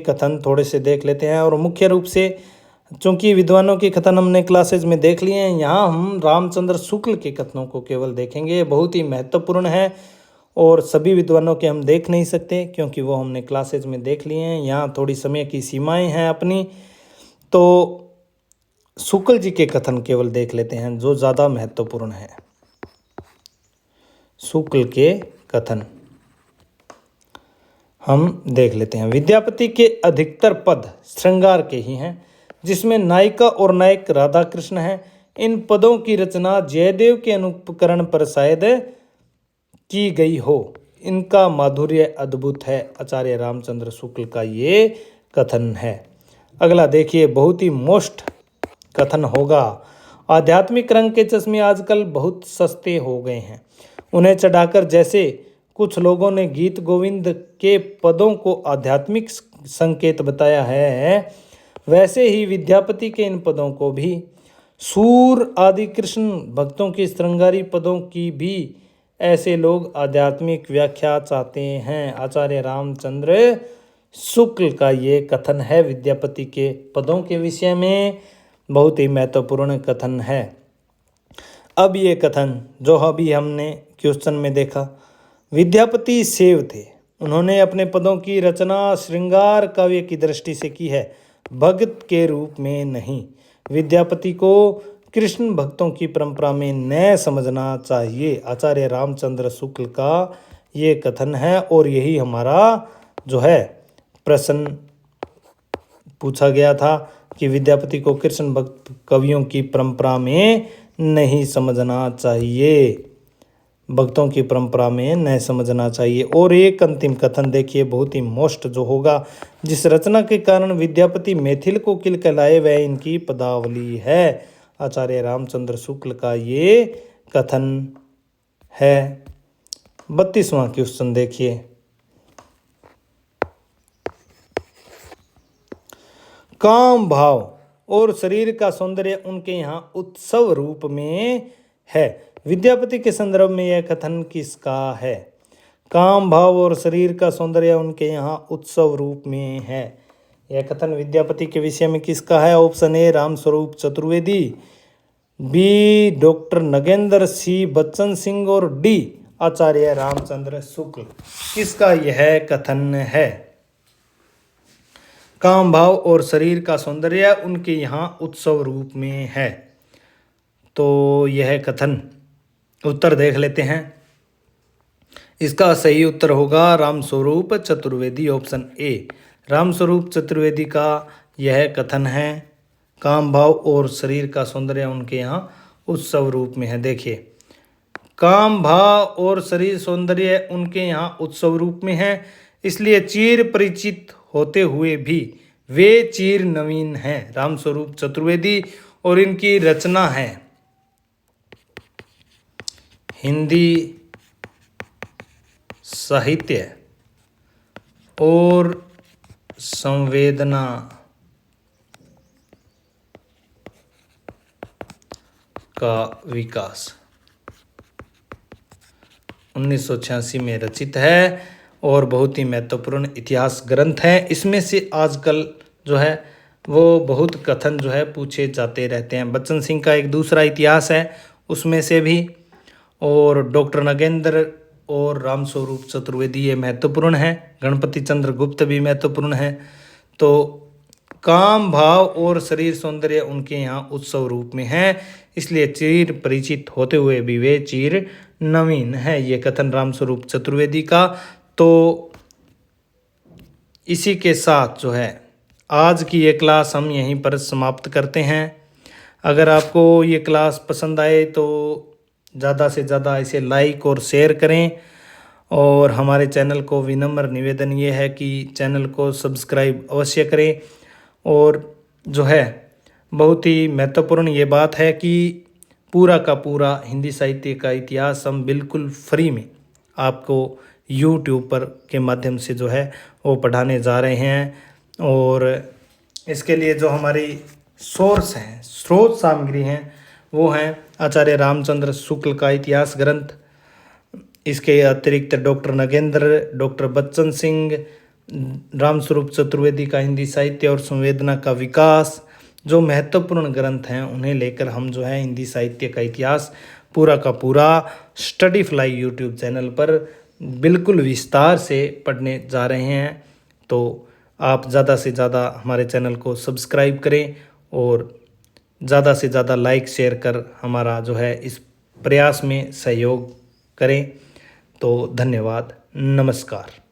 कथन थोड़े से देख लेते हैं। और मुख्य रूप से चूंकि विद्वानों के कथन हमने क्लासेज में देख लिए हैं, यहाँ हम रामचंद्र शुक्ल के कथनों को केवल देखेंगे। बहुत ही महत्वपूर्ण है और सभी विद्वानों के हम देख नहीं सकते क्योंकि वो हमने क्लासेज में देख लिए हैं। यहाँ थोड़ी समय की सीमाएं हैं अपनी, तो शुक्ल जी के कथन केवल देख लेते हैं जो ज़्यादा महत्वपूर्ण है। शुक्ल के कथन हम देख लेते हैं। विद्यापति के अधिकतर पद श्रृंगार के ही हैं, जिसमें नायिका और नायक राधा कृष्ण हैं। इन पदों की रचना जयदेव के अनुकरण पर शायद की गई हो। इनका माधुर्य अद्भुत है। आचार्य रामचंद्र शुक्ल का ये कथन है। अगला देखिए, बहुत ही मोस्ट कथन होगा। आध्यात्मिक रंग के चश्मे आजकल बहुत सस्ते हो गए हैं। उन्हें चढ़ाकर जैसे कुछ लोगों ने गीत गोविंद के पदों को आध्यात्मिक संकेत बताया है, वैसे ही विद्यापति के इन पदों को भी सूर आदि कृष्ण भक्तों की श्रृंगारी पदों की भी ऐसे लोग आध्यात्मिक व्याख्या चाहते हैं। आचार्य रामचंद्र शुक्ल का ये कथन है विद्यापति के पदों के विषय में। बहुत ही महत्वपूर्ण कथन है। अब ये कथन जो अभी हमने क्वेश्चन में देखा, विद्यापति सेव थे। उन्होंने अपने पदों की रचना श्रृंगार काव्य की दृष्टि से की है, भक्त के रूप में नहीं। विद्यापति को कृष्ण भक्तों की परंपरा में न समझना चाहिए। आचार्य रामचंद्र शुक्ल का ये कथन है और यही हमारा जो है प्रश्न पूछा गया था कि विद्यापति को कृष्ण भक्त कवियों की परंपरा में नहीं समझना चाहिए, भक्तों की परंपरा में न समझना चाहिए। और एक अंतिम कथन देखिए, बहुत ही मोस्ट जो होगा, जिस रचना के कारण विद्यापति मैथिल को किलकिलाए वह इनकी पदावली है। आचार्य रामचंद्र शुक्ल का ये कथन है। 32वां क्वेश्चन देखिए, काम भाव और शरीर का सौंदर्य उनके यहाँ उत्सव रूप में है। विद्यापति के संदर्भ में यह कथन किसका है? काम भाव और शरीर का सौंदर्य उनके यहाँ उत्सव रूप में है। यह कथन विद्यापति के विषय में किसका है? Option A Ramswaroop Chaturvedi, B doctor Nagendra C Bachchan Singh और डी आचार्य रामचंद्र शुक्ल। किसका यह कथन है? काम भाव और शरीर का सौंदर्य उनके यहाँ उत्सव रूप में है। तो यह कथन उत्तर देख लेते हैं। इसका सही उत्तर होगा रामस्वरूप चतुर्वेदी, ऑप्शन ए। रामस्वरूप चतुर्वेदी का यह कथन है, काम भाव और शरीर का सौंदर्य उनके यहाँ उत्सव रूप में है। देखिए, काम भाव और शरीर सौंदर्य उनके यहाँ उत्सव रूप में है, इसलिए चिर परिचित होते हुए भी वे चिर नवीन हैं। रामस्वरूप चतुर्वेदी और इनकी रचना है हिंदी साहित्य और संवेदना का विकास 1986 में रचित है और बहुत ही महत्वपूर्ण इतिहास ग्रंथ है। इसमें से आजकल जो है वो बहुत कथन जो है पूछे जाते रहते हैं। बच्चन सिंह का एक दूसरा इतिहास है उसमें से भी, और डॉक्टर नगेंद्र और रामस्वरूप चतुर्वेदी ये महत्वपूर्ण है। गणपति चंद्र गुप्त भी महत्वपूर्ण है। तो काम भाव और शरीर सौंदर्य उनके यहाँ उत्सव रूप में है, इसलिए चिर परिचित होते हुए भी वे चिर नवीन है। ये कथन रामस्वरूप चतुर्वेदी का। तो इसी के साथ जो है आज की ये क्लास हम यहीं पर समाप्त करते हैं। अगर आपको ये क्लास पसंद आए तो ज़्यादा से ज़्यादा इसे लाइक और शेयर करें, और हमारे चैनल को विनम्र निवेदन ये है कि चैनल को सब्सक्राइब अवश्य करें। और जो है बहुत ही महत्वपूर्ण ये बात है कि पूरा का पूरा हिंदी साहित्य का इतिहास हम बिल्कुल फ्री में आपको यूट्यूब पर के माध्यम से जो है वो पढ़ाने जा रहे हैं। और इसके लिए जो हमारी सोर्स हैं, स्रोत सामग्री हैं, वो हैं आचार्य रामचंद्र शुक्ल का इतिहास ग्रंथ, इसके अतिरिक्त डॉक्टर नगेंद्र, डॉक्टर बच्चन सिंह, रामस्वरूप चतुर्वेदी का हिंदी साहित्य और संवेदना का विकास, जो महत्वपूर्ण ग्रंथ हैं उन्हें लेकर हम जो है हिंदी साहित्य का इतिहास पूरा का पूरा स्टडी फ्लाई यूट्यूब चैनल पर बिल्कुल विस्तार से पढ़ने जा रहे हैं। तो आप ज़्यादा से ज़्यादा हमारे चैनल को सब्सक्राइब करें और ज़्यादा से ज़्यादा लाइक शेयर कर हमारा जो है इस प्रयास में सहयोग करें। तो धन्यवाद, नमस्कार।